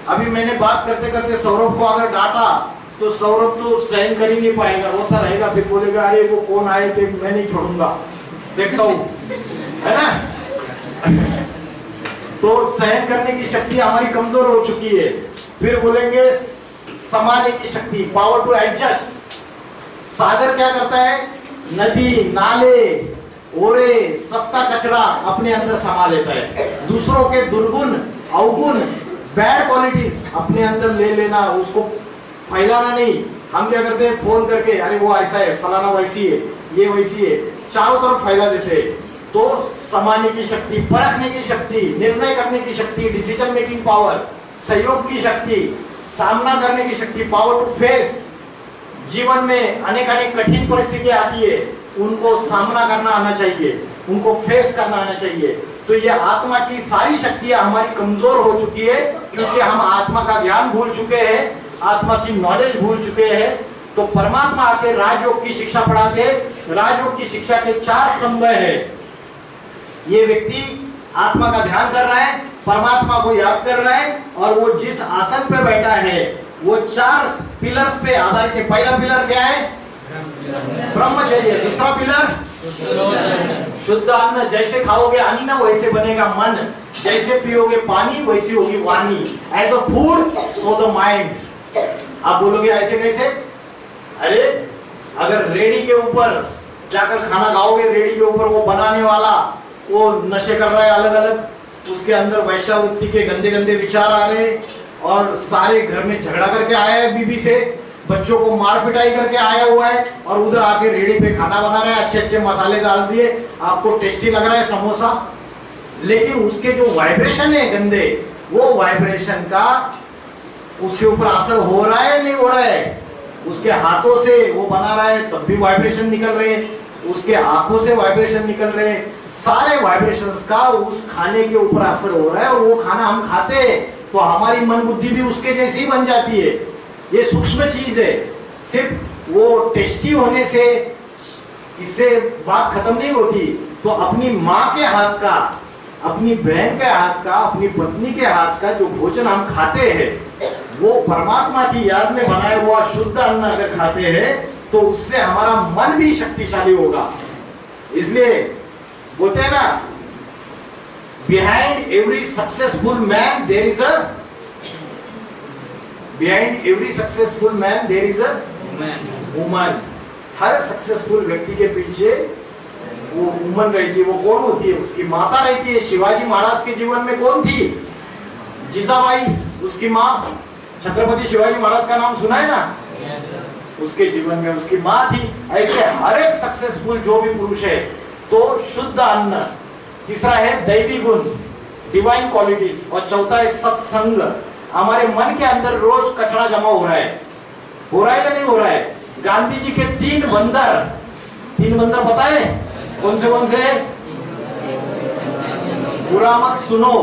अभी मैंने बात करते करते सौरभ को अगर डांटा तो सौरभ तो सहन कर ही नहीं पाएगा, रोता रहेगा, फिर बोलेगा अरे वो कौन आए थे, मैं नहीं छोड़ूंगा, देखता हूं, है ना? तो सहन करने की शक्ति हमारी कमजोर हो चुकी है। फिर बोलेंगे समाने की शक्ति, पावर टू एडजस्ट। सागर क्या करता है? नदी, नाले, ओरे सबका कचरा अपने अंदर समा लेता है। दूसरों के दुर्गुण, अवगुण, बैड क्वालिटीज अपने अंदर ले लेना, उसको फैलाना नहीं। हम क्या करते हैं, फोन करके अरे वो ऐसा है, फलाना वैसी है, ये वैसी है, चारों तरफ फैला देते हैं। तो समाने की शक्ति, परखने की शक्ति, निर्णय करने की शक्ति, डिसीजन मेकिंग पावर, सहयोग की शक्ति, सामना करने की शक्ति, पावर टू फेस। जीवन में अनेक अनेक कठिन परिस्थितियां आती है, उनको सामना करना आना चाहिए, उनको फेस करना आना चाहिए। तो ये आत्मा की सारी शक्तियां हमारी कमजोर हो चुकी है, क्योंकि हम आत्मा का ज्ञान भूल चुके हैं, आत्मा की नॉलेज भूल चुके हैं। तो परमात्मा आके राजयोग की शिक्षा पढ़ाते। राजयोग की शिक्षा के 4 स्तंभ है। ये व्यक्ति आत्मा का ध्यान कर रहा है, परमात्मा को याद कर रहा है, और वो जिस आसन पे बैठा है वो 4 पिलर्स पे आधारित है। पहला पिलर क्या है? ब्रह्मचर्य। दूसरा पिलर शुद्ध अन्न। जैसे खाओगे अन्न वैसे बनेगा मन, जैसे पियोगे पानी वैसी होगी वाणी। As a food so the mind. आप बोलोगे ऐसे कैसे? अरे अगर रेडी के ऊपर जाकर खाना खाओगे, रेडी के ऊपर वो बनाने वाला वो नशे कर रहा है अलग अलग, उसके अंदर वैश्यावृत्ति के गंदे गंदे विचार आ रहे, और सारे घर में झगड़ा करके आया है बीबी से, बच्चों को मार पिटाई करके आया हुआ है, और उधर आके रेडी पे खाना बना रहा है, अच्छे अच्छे मसाले डाल दिए, आपको टेस्टी लग रहा है समोसा, लेकिन उसके जो वाइब्रेशन है गंदे, वो वाइब्रेशन का उसके ऊपर असर हो रहा है नहीं हो रहा है? उसके हाथों से वो बना रहा है तब भी वाइब्रेशन निकल रहे, उसके आंखों से वाइब्रेशन निकल रहे, सारे वाइब्रेशंस का उस खाने के ऊपर असर हो रहा है, और वो खाना हम खाते हैं तो हमारी मन बुद्धि भी उसके जैसी ही बन जाती है। ये सूक्ष्म चीज है। सिर्फ वो टेस्टी होने से इससे बात खत्म नहीं होती। तो अपनी माँ के हाथ का, अपनी बहन के हाथ का, अपनी पत्नी के हाथ का जो भोजन हम खाते हैं, वो परमात्मा की याद में बनाया हुआ शुद्ध अन्न अगर खाते हैं तो उससे हमारा मन भी शक्तिशाली होगा। इसलिए बोलते हैं ना, behind every successful man there is a woman. हर सक्सेसफुल व्यक्ति के पीछे वो वुमन रहती है। वो कौन होती है? उसकी माता रहती है। शिवाजी महाराज के जीवन में कौन थी? जीजाबाई, उसकी माँ। छत्रपति शिवाजी महाराज का नाम सुना है ना? उसके जीवन में उसकी माँ थी। ऐसे हर एक सक्सेसफुल जो भी पुरुष है, तो शुद्ध अन्न। तीसरा है दैवी गुण, डिवाइन क्वालिटीज, और चौथा है सत्संग। हमारे मन के अंदर रोज कचरा जमा हो रहा है या नहीं हो रहा है? गांधी जी के 3 बंदर पता है कौन से? बुरा मत सुनो,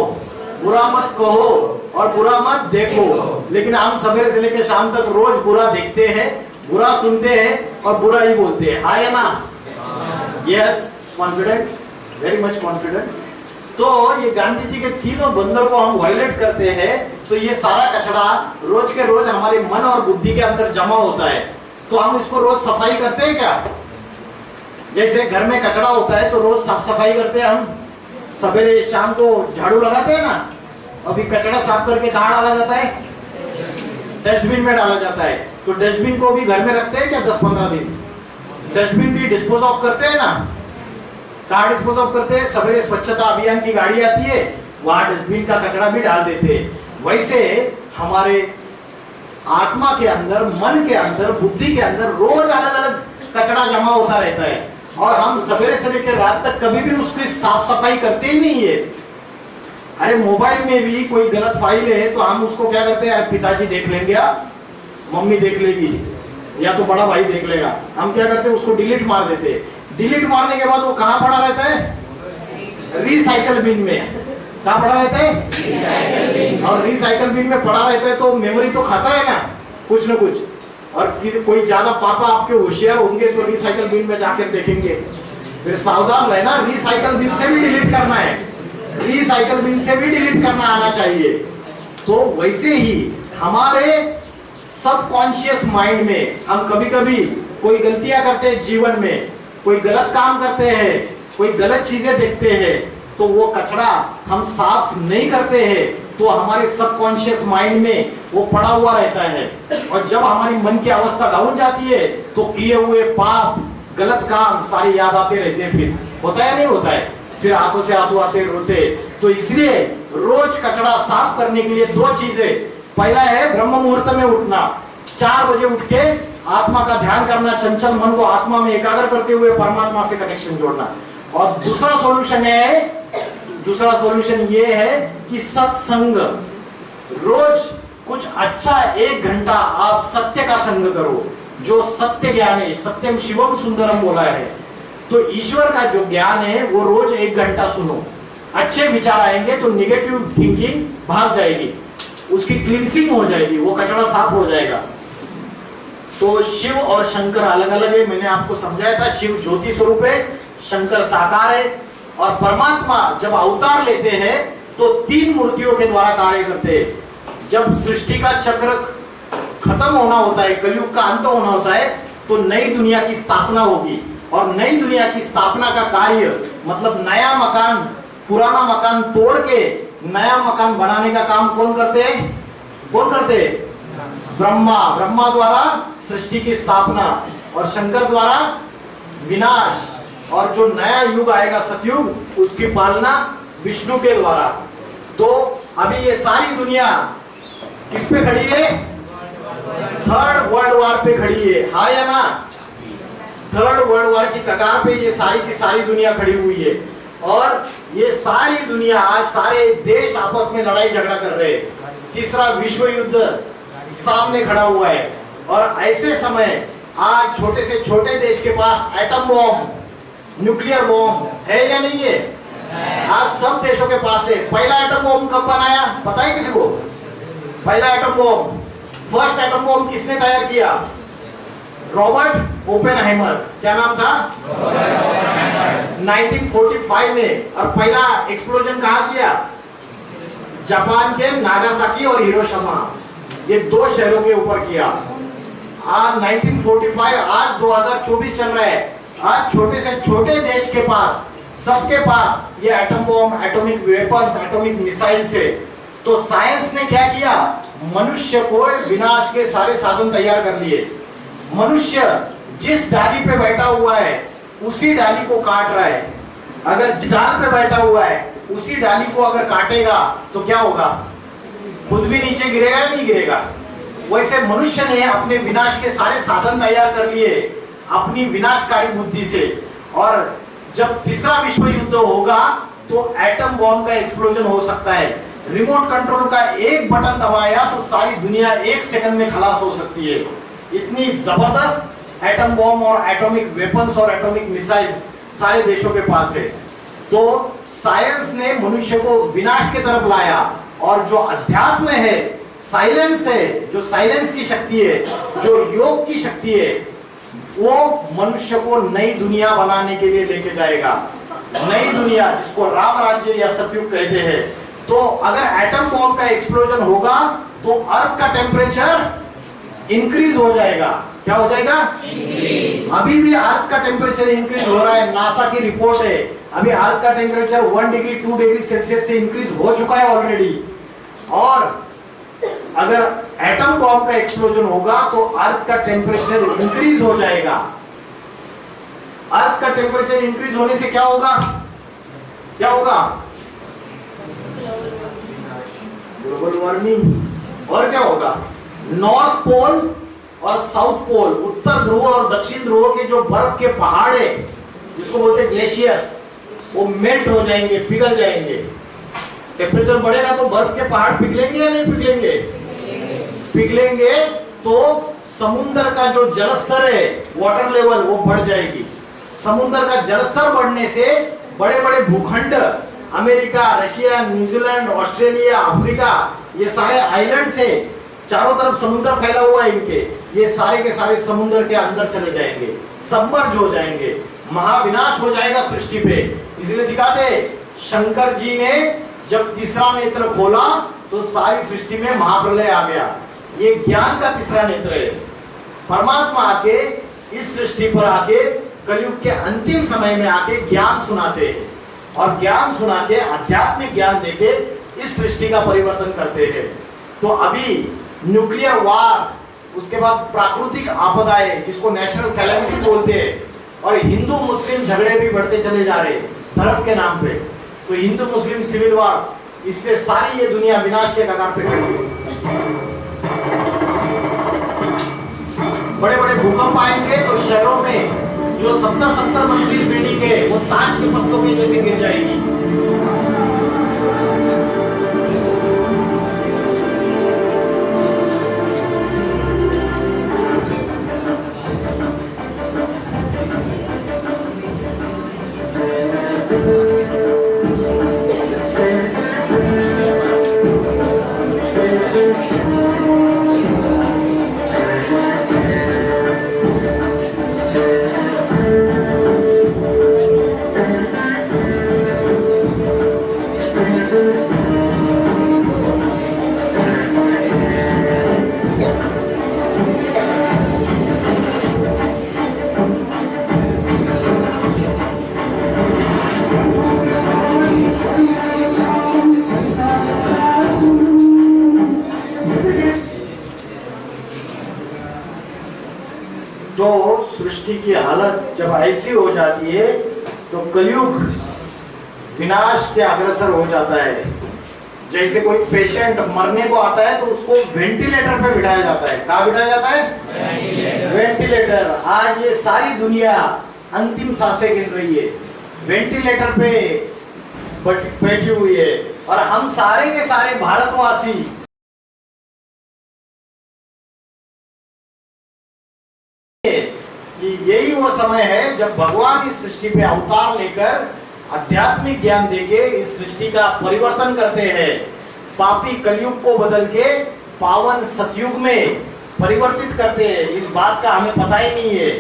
बुरा मत कहो, और बुरा मत देखो। लेकिन हम सवेरे से लेकर शाम तक रोज बुरा देखते हैं, बुरा सुनते हैं, और बुरा ही बोलते हैं। हाँ या ना? Yes, confident, very much confident. तो ये गांधी जी के 3 बंदर को हम वायलेट करते हैं, तो ये सारा कचरा रोज के रोज हमारे मन और बुद्धि के अंदर जमा होता है। तो हम इसको रोज सफाई करते हैं क्या? जैसे घर में कचरा होता है तो रोज साफ सफाई करते हैं हम, सवेरे शाम को झाड़ू लगाते हैं ना। अभी कचरा साफ करके कहाँ डाला जाता है? डस्टबिन में डाला जाता है। तो डस्टबिन को भी घर में रखते हैं क्या 10-15 दिन? डस्टबिन भी डिस्पोज ऑफ करते हैं ना? कहाँ डिस्पोज ऑफ करते हैं? सवेरे स्वच्छता अभियान की गाड़ी आती है, वहां डस्टबिन का कचरा भी डाल देते हैं। वैसे हमारे आत्मा के अंदर, मन के अंदर, बुद्धि के अंदर रोज अलग अलग कचरा जमा होता रहता है, और हम सवेरे से लेकर रात तक कभी भी उसकी साफ सफाई करते ही नहीं है। अरे मोबाइल में भी कोई गलत फाइल है तो हम उसको क्या करते हैं? पिताजी देख लेंगे, मम्मी देख लेगी, या तो बड़ा भाई देख लेगा। हम क्या करते हैं? उसको डिलीट मार देते हैं। डिलीट मारने के बाद वो कहाँ पड़ा रहता है? रिसाइकल बिन में। कहाँ पड़ा रहता है? और रिसाइकल बिन में पड़ा रहता है तो मेमोरी तो खाता है ना कुछ न कुछ। और कोई ज्यादा पापा आपके होशियार होंगे तो रिसाइकल बिन में जाकर देखेंगे। फिर सावधान रहना, रिसाइकल बिन से भी डिलीट करना है, रिसाइकल बिन से भी डिलीट करना आना चाहिए। तो वैसे ही हमारे सबकॉन्शियस माइंड में हम कभी कभी कोई गलतियां करते हैं, जीवन में कोई गलत काम करते हैं, कोई गलत चीजें देखते हैं, तो वो कचरा हम साफ नहीं करते हैं तो हमारे सबकॉन्शियस माइंड में वो पड़ा हुआ रहता है। और जब हमारी मन की अवस्था डाउन जाती है तो किए हुए पाप, गलत काम सारी याद आते रहते हैं, फिर होता है नहीं होता है, फिर आंखों से आंसू आते रोते। तो इसलिए रोज कचरा साफ करने के लिए दो चीजें, पहला है ब्रह्म मुहूर्त में उठना, 4 बजे उठ के आत्मा का ध्यान करना, चंचल मन को आत्मा में एकाग्र करते हुए परमात्मा से कनेक्शन जोड़ना। और दूसरा सॉल्यूशन ये है कि सत्संग, रोज कुछ अच्छा 1 घंटा आप सत्य का संग करो, जो सत्य ज्ञान है, सत्यम शिवम सुंदरम बोला है, तो ईश्वर का जो ज्ञान है वो रोज 1 घंटा सुनो, अच्छे विचार आएंगे तो निगेटिव थिंकिंग भाग जाएगी, उसकी क्लींसिंग हो जाएगी, वो कचरा साफ हो जाएगा। तो शिव और शंकर अलग अलग है, मैंने आपको समझाया था, शिव ज्योति स्वरूप है, शंकर साकार है। और परमात्मा जब अवतार लेते हैं तो 3 मूर्तियों के द्वारा कार्य करते हैं। जब सृष्टि का चक्र खत्म होना होता है, कलयुग का अंत होना होता है, तो नई दुनिया की स्थापना होगी। और नई दुनिया की स्थापना का कार्य मतलब नया मकान, पुराना मकान तोड़ के नया मकान बनाने का काम कौन करते हैं? ब्रह्मा द्वारा सृष्टि की स्थापना और शंकर द्वारा विनाश, और जो नया युग आएगा सतयुग, उसकी पालना विष्णु के द्वारा। तो अभी ये सारी दुनिया किस पे खड़ी है? 3rd वर्ल्ड वॉर पे खड़ी है, हाँ या ना? 3rd वर्ल्ड वॉर की कगार पे ये सारी की सारी दुनिया खड़ी हुई है। और ये सारी दुनिया, आज सारे देश आपस में लड़ाई झगड़ा कर रहे हैं, 3रा विश्व युद्ध सामने खड़ा हुआ है। और ऐसे समय आज छोटे से छोटे देश के पास एटम बॉम्ब, न्यूक्लियर बॉम्ब है या नहीं है? आज सब देशों के पास है। पहला एटम बॉम्ब कब बनाया पता है किसी को? पहला atom bomb, first atom bomb किसने तैयार किया? Robert Oppenheimer. क्या नाम था? 1945 में। और पहला एक्सप्लोजन कहाँ किया? जापान के नागासाकी और हिरोशिमा, ये 2 शहरों के ऊपर किया। आज 1945, आज 2024 चल रहा है। आज छोटे से छोटे देश के पास, सबके पास ये atom bomb, atomic weapons, atomic missiles है। तो साइंस ने क्या किया? मनुष्य को विनाश के सारे साधन तैयार कर लिए। मनुष्य जिस डाली पे बैठा हुआ है उसी डाली को काट रहा है। अगर जिस डाल पे बैठा हुआ है उसी डाली को अगर काटेगा तो क्या होगा? खुद भी नीचे गिरेगा या नहीं गिरेगा? वैसे मनुष्य ने अपने विनाश के सारे साधन तैयार कर लिए अपनी विनाशकारी बुद्धि से। और जब 3रा विश्व युद्ध होगा तो एटम बॉम्ब का एक्सप्लोजन हो सकता है। रिमोट कंट्रोल का एक बटन दबाया तो सारी दुनिया 1 सेकंड में खलास हो सकती है। इतनी जबरदस्त एटम बॉम्ब और एटॉमिक वेपन्स और एटॉमिक मिसाइल्स सारे देशों के पास है। तो साइंस ने मनुष्य को विनाश की तरफ लाया। और जो अध्यात्म है, साइलेंस है, जो साइलेंस की शक्ति है, जो योग की शक्ति है, वो मनुष्य को नई दुनिया बनाने के लिए लेके जाएगा। नई दुनिया जिसको राम राज्य या सतयुग कहते हैं। तो अगर एटम बॉम्ब का एक्सप्लोजन होगा तो अर्थ का टेम्परेचर इंक्रीज हो जाएगा। क्या हो जाएगा? अभी भी अर्थ का टेम्परेचर इंक्रीज हो रहा है। नासा की रिपोर्ट है, अभी अर्थ का टेम्परेचर 1 डिग्री 2 डिग्री सेल्सियस से इंक्रीज हो चुका है ऑलरेडी। और अगर एटम बॉम्ब का एक्सप्लोजन होगा तो अर्थ का टेम्परेचर इंक्रीज हो जाएगा। अर्थ का टेम्परेचर इंक्रीज होने से क्या होगा? क्या होगा? Global warming. और क्या होगा? नॉर्थ पोल और साउथ पोल, उत्तर ध्रुव और दक्षिण ध्रुव के जो बर्फ के पहाड़ है, जिसको बोलते हैं ग्लेशियर्स, वो मेल्ट हो जाएंगे, पिघल जाएंगे। टेम्परेचर बढ़ेगा तो बर्फ के पहाड़ पिघलेंगे या नहीं पिघलेंगे? पिघलेंगे तो समुद्र का जो जलस्तर है, वाटर लेवल, वो बढ़ जाएगी। समुद्र का जलस्तर बढ़ने से बड़े बड़े भूखंड, America, Russia, New Zealand, Australia, Africa, ये सारे आइलैंड से चारों तरफ समुद्र फैला हुआ है इनके, ये सारे के सारे समुद्र के अंदर चले जाएंगे, सबमर्ज हो जाएंगे, महाविनाश हो जाएगा सृष्टि पे। इसलिए दिखाते शंकर जी ने जब 3रा नेत्र खोला तो सारी सृष्टि में महाप्रलय आ गया। ये ज्ञान का 3रा नेत्र है। परमात्मा आके इस सृष्टि पर आके कलयुग के अंतिम समय में आके ज्ञान सुनाते हैं, और ज्ञान सुना के आध्यात्मिक ज्ञान देके इस सृष्टि का परिवर्तन करते हैं। तो अभी न्यूक्लियर वार, उसके बाद प्राकृतिक आपदाएं जिसको नेचुरल कैलेमिटी बोलते हैं, और हिंदू मुस्लिम झगड़े भी बढ़ते चले जा रहे हैं धर्म के नाम पे। तो हिंदू मुस्लिम सिविल वार, इससे सारी ये दुनिया विनाश के कगार पे खड़ी है। बड़े बड़े भूकंप आएंगे तो शहरों में जो 70-70 मंजिल बिल्डिंग है वो ताश के पत्तों के जैसे गिर जाएगी। तो सृष्टि की हालत जब ऐसी हो जाती है तो कलयुग विनाश के अग्रसर हो जाता है। जैसे कोई पेशेंट मरने को आता है तो उसको वेंटिलेटर पे बिठाया जाता है। कहाँ बिठाया जाता है? वेंटिलेटर। आज ये सारी दुनिया अंतिम सांसें गिन रही है, वेंटिलेटर पे बैठी हुई है। और हम सारे के सारे भारतवासी कि यही वो समय है जब भगवान इस सृष्टि पे अवतार लेकर आध्यात्मिक ज्ञान देके इस सृष्टि का परिवर्तन करते हैं। पापी कलयुग को बदल के पावन सतयुग में परिवर्तित करते हैं। इस बात का हमें पता ही नहीं है।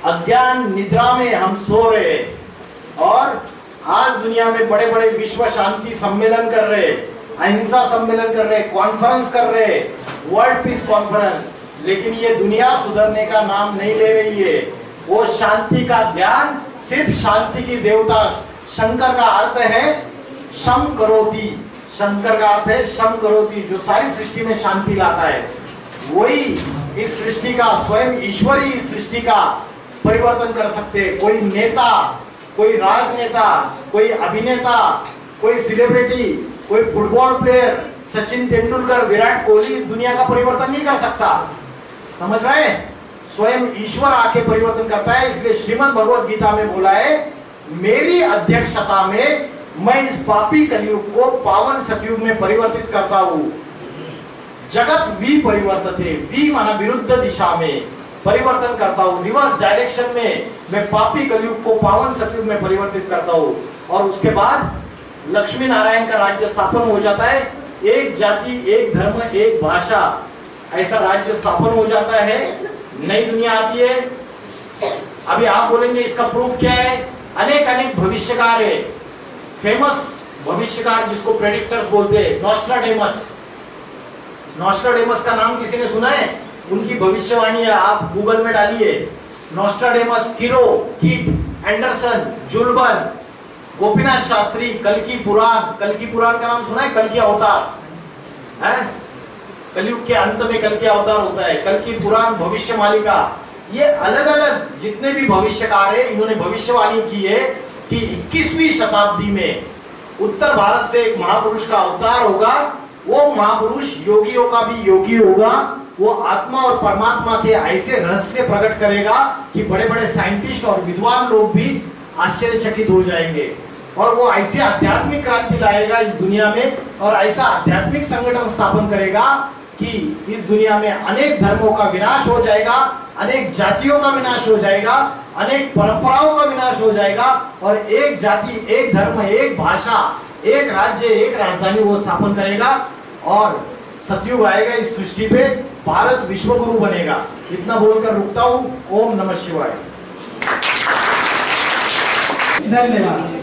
अज्ञान निद्रा में हम सो रहे हैं। और आज दुनिया में बड़े बड़े विश्व शांति सम्मेलन कर रहे हैं, अहिंसा सम्मेलन कर रहे हैं, कॉन्फ्रेंस कर रहे हैं, वर्ल्ड पीस कॉन्फ्रेंस। लेकिन ये दुनिया सुधरने का नाम नहीं ले रही है। वो शांति का ध्यान सिर्फ शांति की देवता शंकर का अर्थ है शम करोति। शंकर का अर्थ है शम करोति, जो सारी सृष्टि में शांति लाता है। वही इस सृष्टि का स्वयं ईश्वर ही इस सृष्टि का परिवर्तन कर सकते हैं। कोई नेता, कोई राजनेता, कोई अभिनेता, कोई सेलिब्रिटी, कोई फुटबॉल प्लेयर सचिन तेंदुलकर, विराट कोहली इस दुनिया का परिवर्तन नहीं कर सकता। समझ रहे हैं? स्वयं ईश्वर आके परिवर्तन करता है। इसलिए श्रीमद् भगवद गीता में बोला है, मेरी अध्यक्षता में मैं इस पापी कलयुग को पावन सतयुग में परिवर्तित करता हूं। जगत विपरिवर्तते, वी माना विरुद्ध दिशा में परिवर्तन करता हूं। रिवर्स डायरेक्शन में मैं पापी कलयुग को पावन सतयुग में परिवर्तित करता हूं। और उसके बाद लक्ष्मी नारायण का राज्य स्थापन हो जाता है। एक जाति, एक धर्म, एक भाषा, ऐसा राज्य स्थापन हो जाता है। नई दुनिया आती है। अभी आप बोलेंगे इसका प्रूफ क्या है? अनेक अनेक भविष्यकार है। फेमस भविष्यकार जिसको प्रेडिक्टर्स बोलते हैं, नॉस्ट्राडेमस। नॉस्ट्राडेमस का नाम किसी ने सुना है? उनकी भविष्यवाणी आप गूगल में डालिए, नॉस्ट्राडेमस, किरो, कीट, एंडरसन, जुल्बन, गोपीनाथ शास्त्री, कल्कि पुराण। कल्कि पुराण का नाम सुना है? कल्कि अवतार है। कलयुग के अंत में कल्कि अवतार होता है। कल्कि पुराण, भविष्य मालिका, ये अलग अलग जितने भी भविष्यकार है, इन्होंने भविष्यवाणी की है कि 21वीं शताब्दी में उत्तर भारत से एक महापुरुष का अवतार होगा। वो महापुरुष योगियों का भी योगी होगा। वो आत्मा और परमात्मा के ऐसे रहस्य प्रकट करेगा कि बड़े बड़े साइंटिस्ट और विद्वान लोग भी आश्चर्यचकित हो जाएंगे। और वो ऐसी आध्यात्मिक क्रांति लाएगा इस दुनिया में, और ऐसा आध्यात्मिक संगठन स्थापन करेगा कि इस दुनिया में अनेक धर्मों का विनाश हो जाएगा, अनेक जातियों का विनाश हो जाएगा, अनेक परंपराओं का विनाश हो जाएगा, और एक जाति, एक धर्म, एक भाषा, एक राज्य, एक राजधानी वो स्थापन करेगा। और सतयुग आएगा इस सृष्टि पे, भारत विश्व गुरु बनेगा। इतना बोलकर रुकता हूं। ओम नमः शिवाय। धन्यवाद।